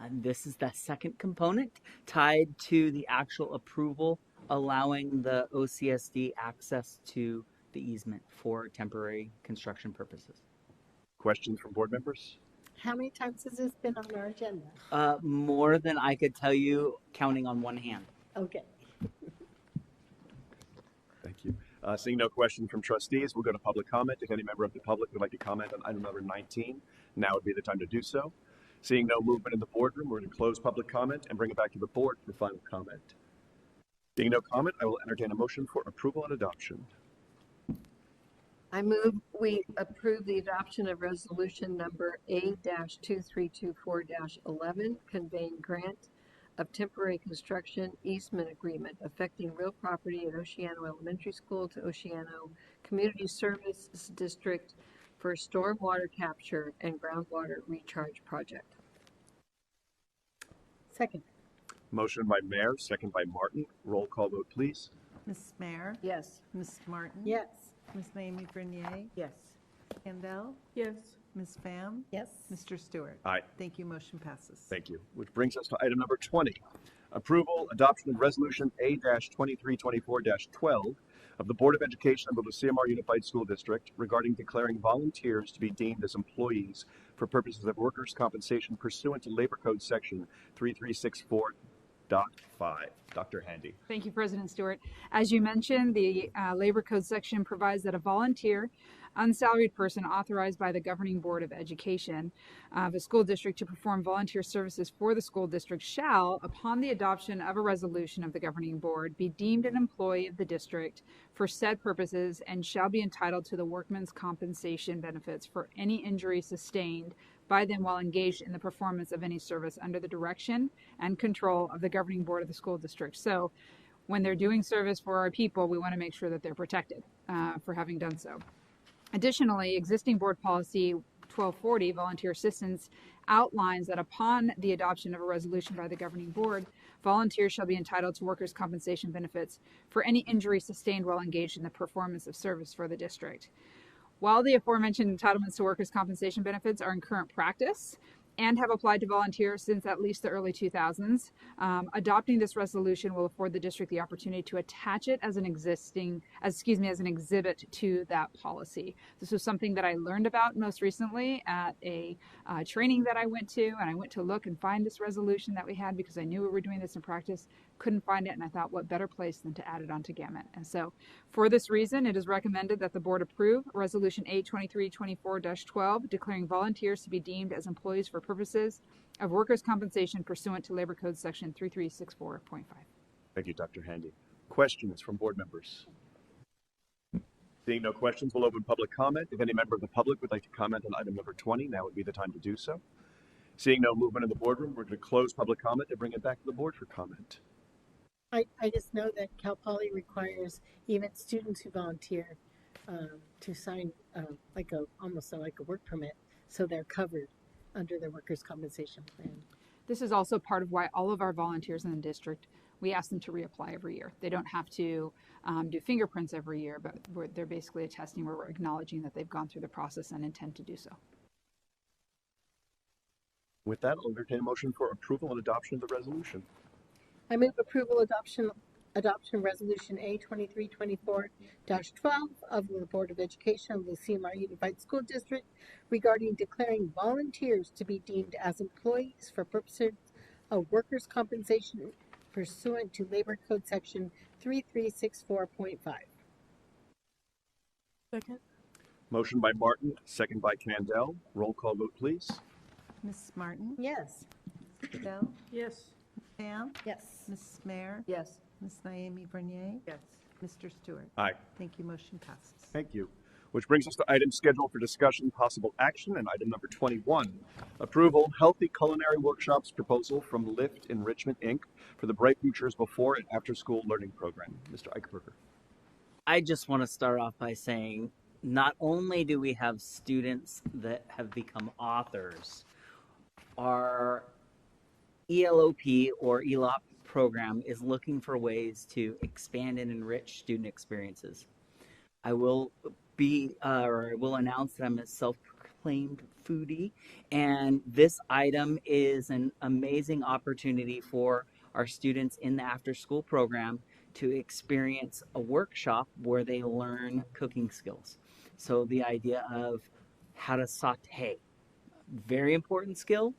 And this is the second component tied to the actual approval allowing the OCSD access to the easement for temporary construction purposes. Questions from board members? How many times has this been on our agenda? More than I could tell you, counting on one hand. Okay. Thank you. Seeing no questions from trustees, we'll go to public comment. If any member of the public would like to comment on item number 19, now would be the time to do so. Seeing no movement in the boardroom, we're going to close public comment and bring it back to the board for final comment. Seeing no comment, I will entertain a motion for approval and adoption. I move we approve the adoption of resolution number A-2324-11, conveying grant of temporary construction easement agreement affecting real property at Oceano Elementary School to Oceano Community Services District for stormwater capture and groundwater recharge project. Second. Motion by Mayor, second by Martin. Roll call vote, please. Ms. Mayer? Yes. Ms. Martin? Yes. Ms. Naomi Grenier? Yes. Campbell? Yes. Ms. Pham? Yes. Mr. Stewart? Aye. Thank you. Motion passes. Thank you. Which brings us to item number 20. Approval, adoption of resolution A-2324-12 of the Board of Education of the Lucía Unified School District regarding declaring volunteers to be deemed as employees for purposes of workers' compensation pursuant to Labor Code Section 3364.5. Dr. Handy. Thank you, President Stewart. As you mentioned, the Labor Code section provides that a volunteer, unsalaried person authorized by the governing board of education of a school district to perform volunteer services for the school district shall, upon the adoption of a resolution of the governing board, be deemed an employee of the district for said purposes and shall be entitled to the workman's compensation benefits for any injury sustained by them while engaged in the performance of any service under the direction and control of the governing board of the school district. So when they're doing service for our people, we want to make sure that they're protected for having done so. Additionally, existing board policy 1240, volunteer assistance, outlines that upon the adoption of a resolution by the governing board, volunteers shall be entitled to workers' compensation benefits for any injury sustained while engaged in the performance of service for the district. While the aforementioned entitlements to workers' compensation benefits are in current practice and have applied to volunteers since at least the early 2000s, adopting this resolution will afford the district the opportunity to attach it as an exhibit to that policy. This was something that I learned about most recently at a training that I went to, and I went to look and find this resolution that we had because I knew we were doing this in practice, couldn't find it, and I thought what better place than to add it onto Gamut. And so for this reason, it is recommended that the board approve resolution A-2324-12, declaring volunteers to be deemed as employees for purposes of workers' compensation pursuant to Labor Code Section 3364.5. Thank you, Dr. Handy. Questions from board members? Seeing no questions, we'll open public comment. If any member of the public would like to comment on item number 20, now would be the time to do so. Seeing no movement in the boardroom, we're going to close public comment and bring it back to the board for comment. I just know that Cal Poly requires even students who volunteer to sign almost like a work permit, so they're covered under the workers' compensation plan. This is also part of why all of our volunteers in the district, we ask them to reapply every year. They don't have to do fingerprints every year, but they're basically attesting where we're acknowledging that they've gone through the process and intend to do so. With that, I'll entertain a motion for approval and adoption of the resolution. I move approval adoption adoption of Resolution A 2324-12 of the Board of Education of the CMR Unified School District regarding declaring volunteers to be deemed as employees for purposes of workers' compensation pursuant to Labor Code Section 3364.5. Second. Motion by Martin, second by Candell. Roll call vote, please. Ms. Martin? Yes. Ms. Candell? Yes. Ms. Pham? Yes. Ms. Mayer? Yes. Ms. Naomi Bernier? Yes. Mr. Stewart? Aye. Thank you. Motion passes. Thank you. Which brings us to items scheduled for discussion, possible action, and item number 21, approval, Healthy Culinary Workshops proposal from Lift Enrichment, Inc. for the Bright Futures Before and After School Learning Program. Mr. Eichberger. I just want to start off by saying not only do we have students that have become authors, our ELOP or ELOP program is looking for ways to expand and enrich student experiences. I will announce that I'm a self-proclaimed foodie, and this item is an amazing opportunity for our students in the after-school program to experience a workshop where they learn cooking skills. So the idea of how to saute, very important skill,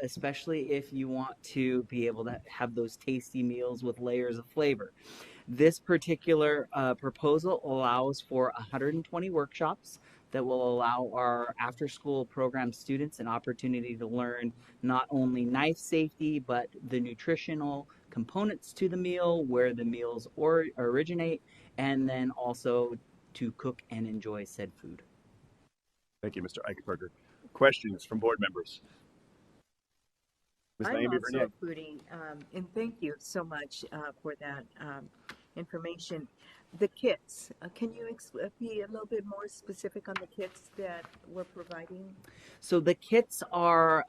especially if you want to be able to have those tasty meals with layers of flavor. This particular proposal allows for 120 workshops that will allow our after-school program students an opportunity to learn not only knife safety, but the nutritional components to the meal, where the meals originate, and then also to cook and enjoy said food. Thank you, Mr. Eichberger. Questions from board members? Ms. I'm Naomi also Bernier. a foodie, and thank you so much for that information. The kits, can you be a little bit more specific on the kits that we're providing? So the kits are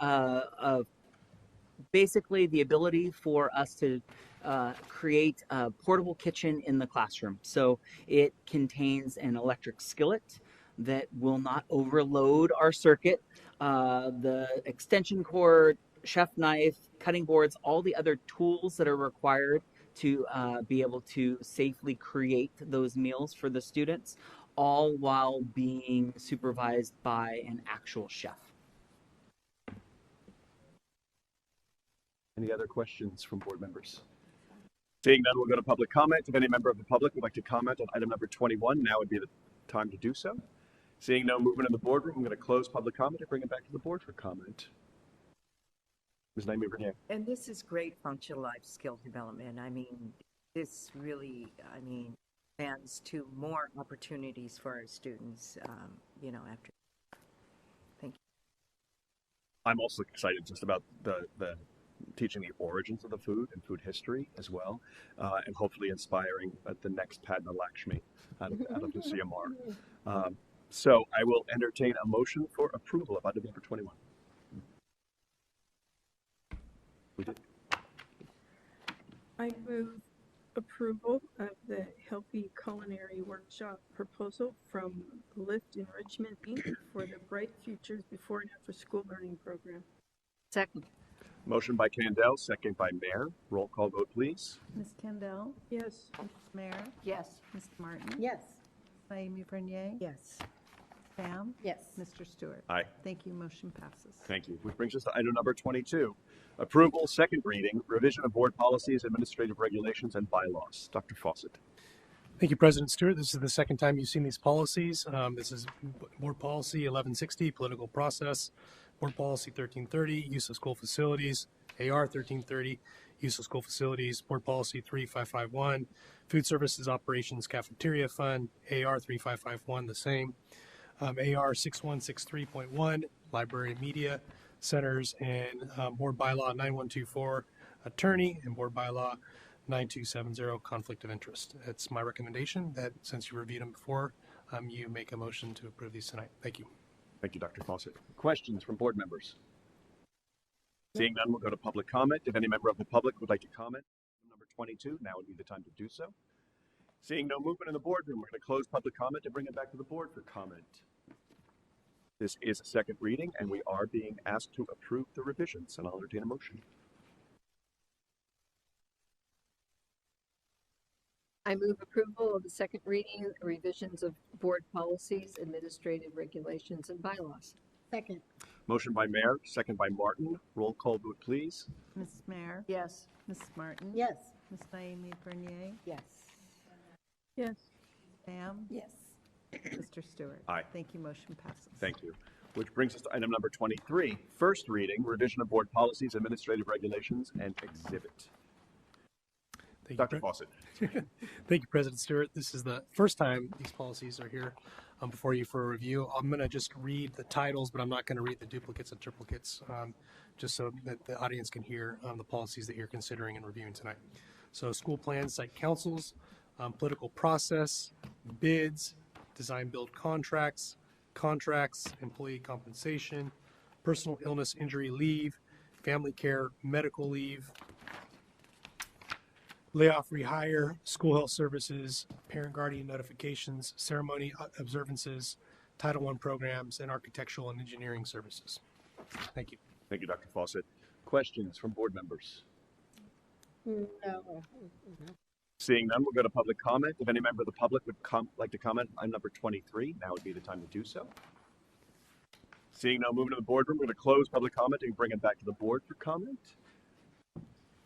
basically the ability for us to create a portable kitchen in the classroom. So it contains an electric skillet that will not overload our circuit, the extension cord, chef knife, cutting boards, all the other tools that are required to be able to safely create those meals for the students, all while being supervised by an actual chef. Any other questions from board members? Seeing none, we'll go to public comment. If any member of the public would like to comment on item number 21, now would be the time to do so. Seeing no movement in the boardroom, I'm going to close public comment and bring it back to the board for comment. Ms. Naomi Bernier. And this is great functional life skill development. I mean, this really, expands to more opportunities for our students, after. Thank you. I'm also excited just about the teaching the origins of the food and food history as well, and hopefully inspiring the next Padma Lakshmi out of the CMR. So I will entertain a motion for approval of item number 21. We did. I move approval of the Healthy Culinary Workshop proposal from Lift Enrichment, Inc. for the Bright Futures Before and After School Learning Program. Second. Motion by Candell, second by Mayer. Roll call vote, please. Ms. Candell? Yes. Ms. Mayer? Yes. Ms. Martin? Yes. Naomi Bernier? Yes. Pham? Yes. Mr. Stewart? Aye. Thank you. Motion passes. Thank you. Which brings us to item number 22. Approval, second reading, revision of board policies, administrative regulations, and bylaws. Dr. Fawcett. Thank you, President Stewart. This is the second time you've seen these policies. This is Board Policy 1160, Political Process, Board Policy 1330, Use of School Facilities, AR 1330, Use of School Facilities, Board Policy 3551, Food Services Operations Cafeteria Fund, AR 3551, the same, AR 6163.1, Library Media Centers, and Board Bylaw 9124, Attorney, and Board Bylaw 9270, Conflict of Interest. It's my recommendation that since you reviewed them before, you make a motion to approve these tonight. Thank you. Thank you, Dr. Fawcett. Questions from board members? Seeing none, we'll go to public comment. If any member of the public would like to comment, number 22, now would be the time to do so. Seeing no movement in the boardroom, we're going to close public comment and bring it back to the board for comment. This is a second reading, and we are being asked to approve the revisions, and I'll entertain a motion. I move approval of the second reading revisions of board policies, administrative regulations, and bylaws. Second. Motion by Mayor, second by Martin. Roll call vote, please. Ms. Mayer? Yes. Ms. Martin? Yes. Ms. Naomi Bernier? Yes. Yes. Pam? Yes. Mr. Stewart? Aye. Thank you. Motion passes. Thank you. Which brings us to item number 23, first reading, revision of board policies, administrative regulations, and exhibit. Thank Dr. you, Fawcett. Thank you, President Stewart. This is the first time these policies are here before you for a review. I'm going to just read the titles, but I'm not going to read the duplicates and triplicates, just so that the audience can hear the policies that you're considering and reviewing tonight. So school plans, site councils, political process, bids, design build contracts, employee compensation, personal illness injury leave, family care medical leave, layoff rehire, school health services, parent guardian notifications, ceremony observances, Title I programs, and architectural and engineering services. Thank you. Thank you, Dr. Fawcett. Questions from board members? No. Seeing none, we'll go to public comment. If any member of the public would like to comment on number 23, now would be the time to do so. Seeing no movement in the boardroom, we're going to close public comment and bring it back to the board for comment.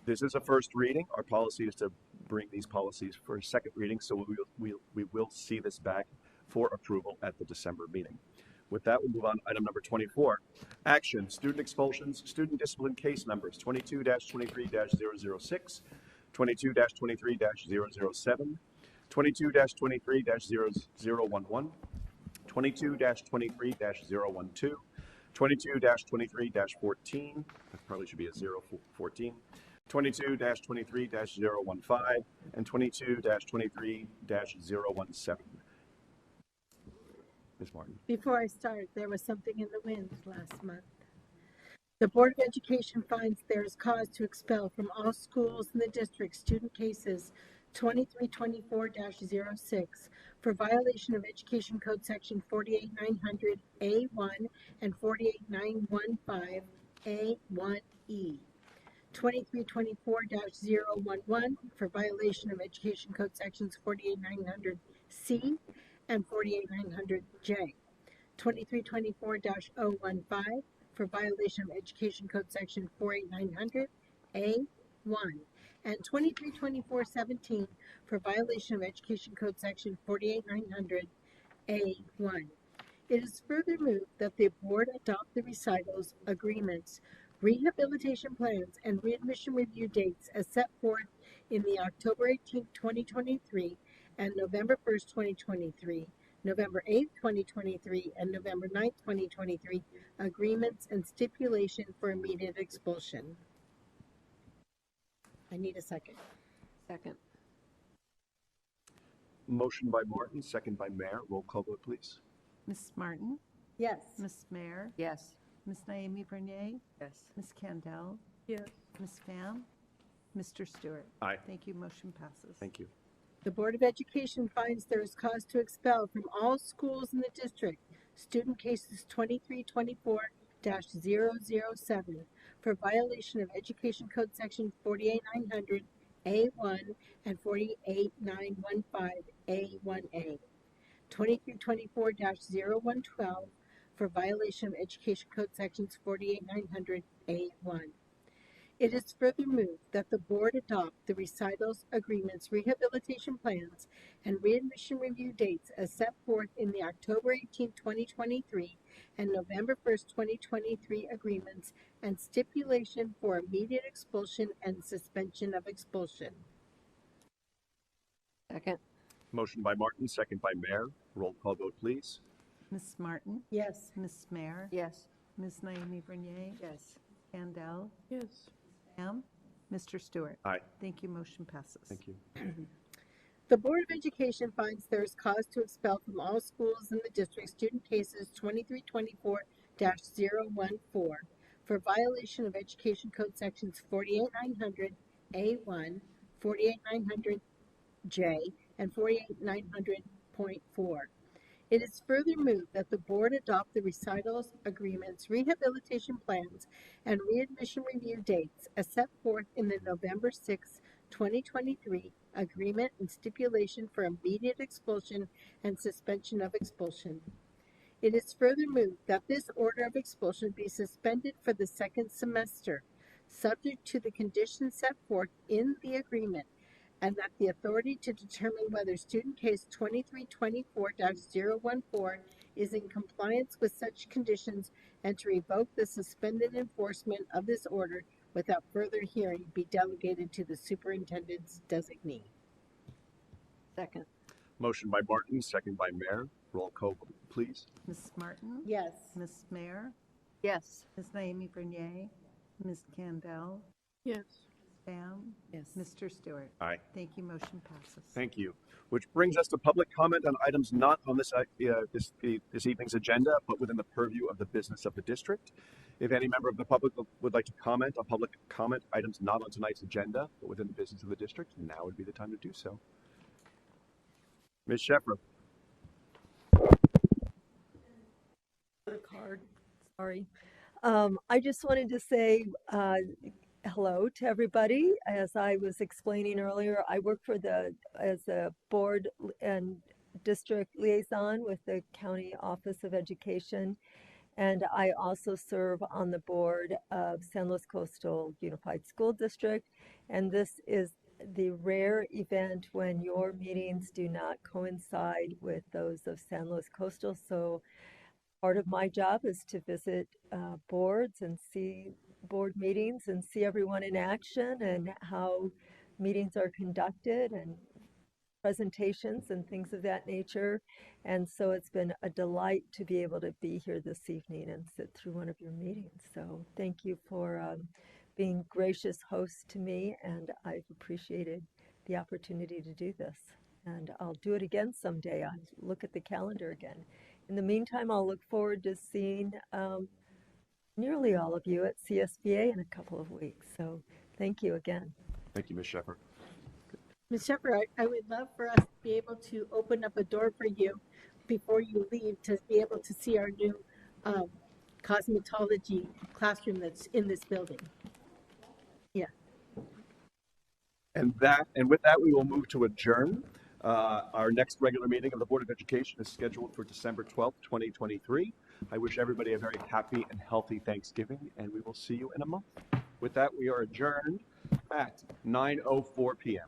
This is a first reading. Our policy is to bring these policies for a second reading, so we will see this back for approval at the December meeting. With that, we'll move on to item number 24. Action, student expulsions, student discipline case numbers 22-23-006, 22-23-007, 22-23-0011, 22-23-012, 22-23-14, that probably should be a 014, 22-23-015, and 22-23-017. Ms. Martin. Before I start, there was something in the wind last month. The Board of Education finds there is cause to expel from all schools in the district student cases 2324-06 for violation of Education Code Section 48900A1 and 48915A1E. 2324-011 for violation of Education Code Sections 48900C and 48900J. 2324-015 for violation of Education Code Section 48900A1 and 2324-17 for violation of Education Code Section 48900A1. It is further moved that the board adopt the recitals, agreements, rehabilitation plans, and readmission review dates as set forth in the October 18, 2023 and November 1st, 2023, November 8th, 2023, and November 9th, 2023 agreements and stipulation for immediate expulsion. I need a second. Second. Motion by Martin, second by Mayor. Roll call vote, please. Ms. Martin? Yes. Ms. Mayer? Yes. Ms. Naomi Bernier? Yes. Ms. Candell? Yes. Ms. Pham? Mr. Stewart? Aye. Thank you. Motion passes. Thank you. The Board of Education finds there is cause to expel from all schools in the district student cases 2324-007 for violation of Education Code Section 48900A1 and 48915A1A. 2324-0112 for violation of Education Code Sections 48900A1. It is further moved that the board adopt the recitals, agreements, rehabilitation plans, and readmission review dates as set forth in the October 18, 2023 and November 1st, 2023 agreements and stipulation for immediate expulsion and suspension of expulsion. Second. Motion by Martin, second by Mayor. Roll call vote, please. Ms. Martin? Yes. Ms. Mayer? Yes. Ms. Naomi Bernier? Yes. Candell? Yes. Pam? Mr. Stewart? Aye. Thank you. Motion passes. Thank you. The Board of Education finds there is cause to expel from all schools in the district student cases 2324-014 for violation of Education Code Sections 48900A1, 48900J, and 48900.4. It is further moved that the board adopt the recitals, agreements, rehabilitation plans, and readmission review dates as set forth in the November 6, 2023 agreement and stipulation for immediate expulsion and suspension of expulsion. It is further moved that this order of expulsion be suspended for the second semester, subject to the conditions set forth in the agreement, and that the authority to determine whether student case 2324-014 is in compliance with such conditions and to revoke the suspended enforcement of this order without further hearing be delegated to the superintendent's designee. Second. Motion by Martin, second by Mayor. Roll call, please. Ms. Martin? Yes. Ms. Mayer? Yes. Ms. Naomi Bernier? Ms. Campbell? Yes. Bam? Yes. Mr. Stewart? Aye. Thank you. Motion passes. Thank you. Which brings us to public comment on items not on this evening's agenda, but within the purview of the business of the district. If any member of the public would like to comment on public comment items not on tonight's agenda, but within the business of the district, now would be the time to do so. Ms. Sheffer. Card. Sorry. I just wanted to say hello to everybody. As I was explaining earlier, I work as a board and district liaison with the County Office of Education. And I also serve on the board of San Luis Coastal Unified School District. And this is the rare event when your meetings do not coincide with those of San Luis Coastal. So part of my job is to visit boards and see board meetings and see everyone in action and how meetings are conducted and presentations and things of that nature. And so it's been a delight to be able to be here this evening and sit through one of your meetings. So thank you for being gracious hosts to me, and I've appreciated the opportunity to do this. And I'll do it again someday. I'll look at the calendar again. In the meantime, I'll look forward to seeing nearly all of you at CSBA in a couple of weeks. So thank you again. Thank you, Ms. Sheffer. Ms. Shepard, I would love for us to be able to open up a door for you before you leave to be able to see our new cosmetology classroom that's in this building. Yeah. And with that, we will move to adjourn. Our next regular meeting of the Board of Education is scheduled for December 12th, 2023. I wish everybody a very happy and healthy Thanksgiving, and we will see you in a month. With that, we are adjourned at 9:04 p.m.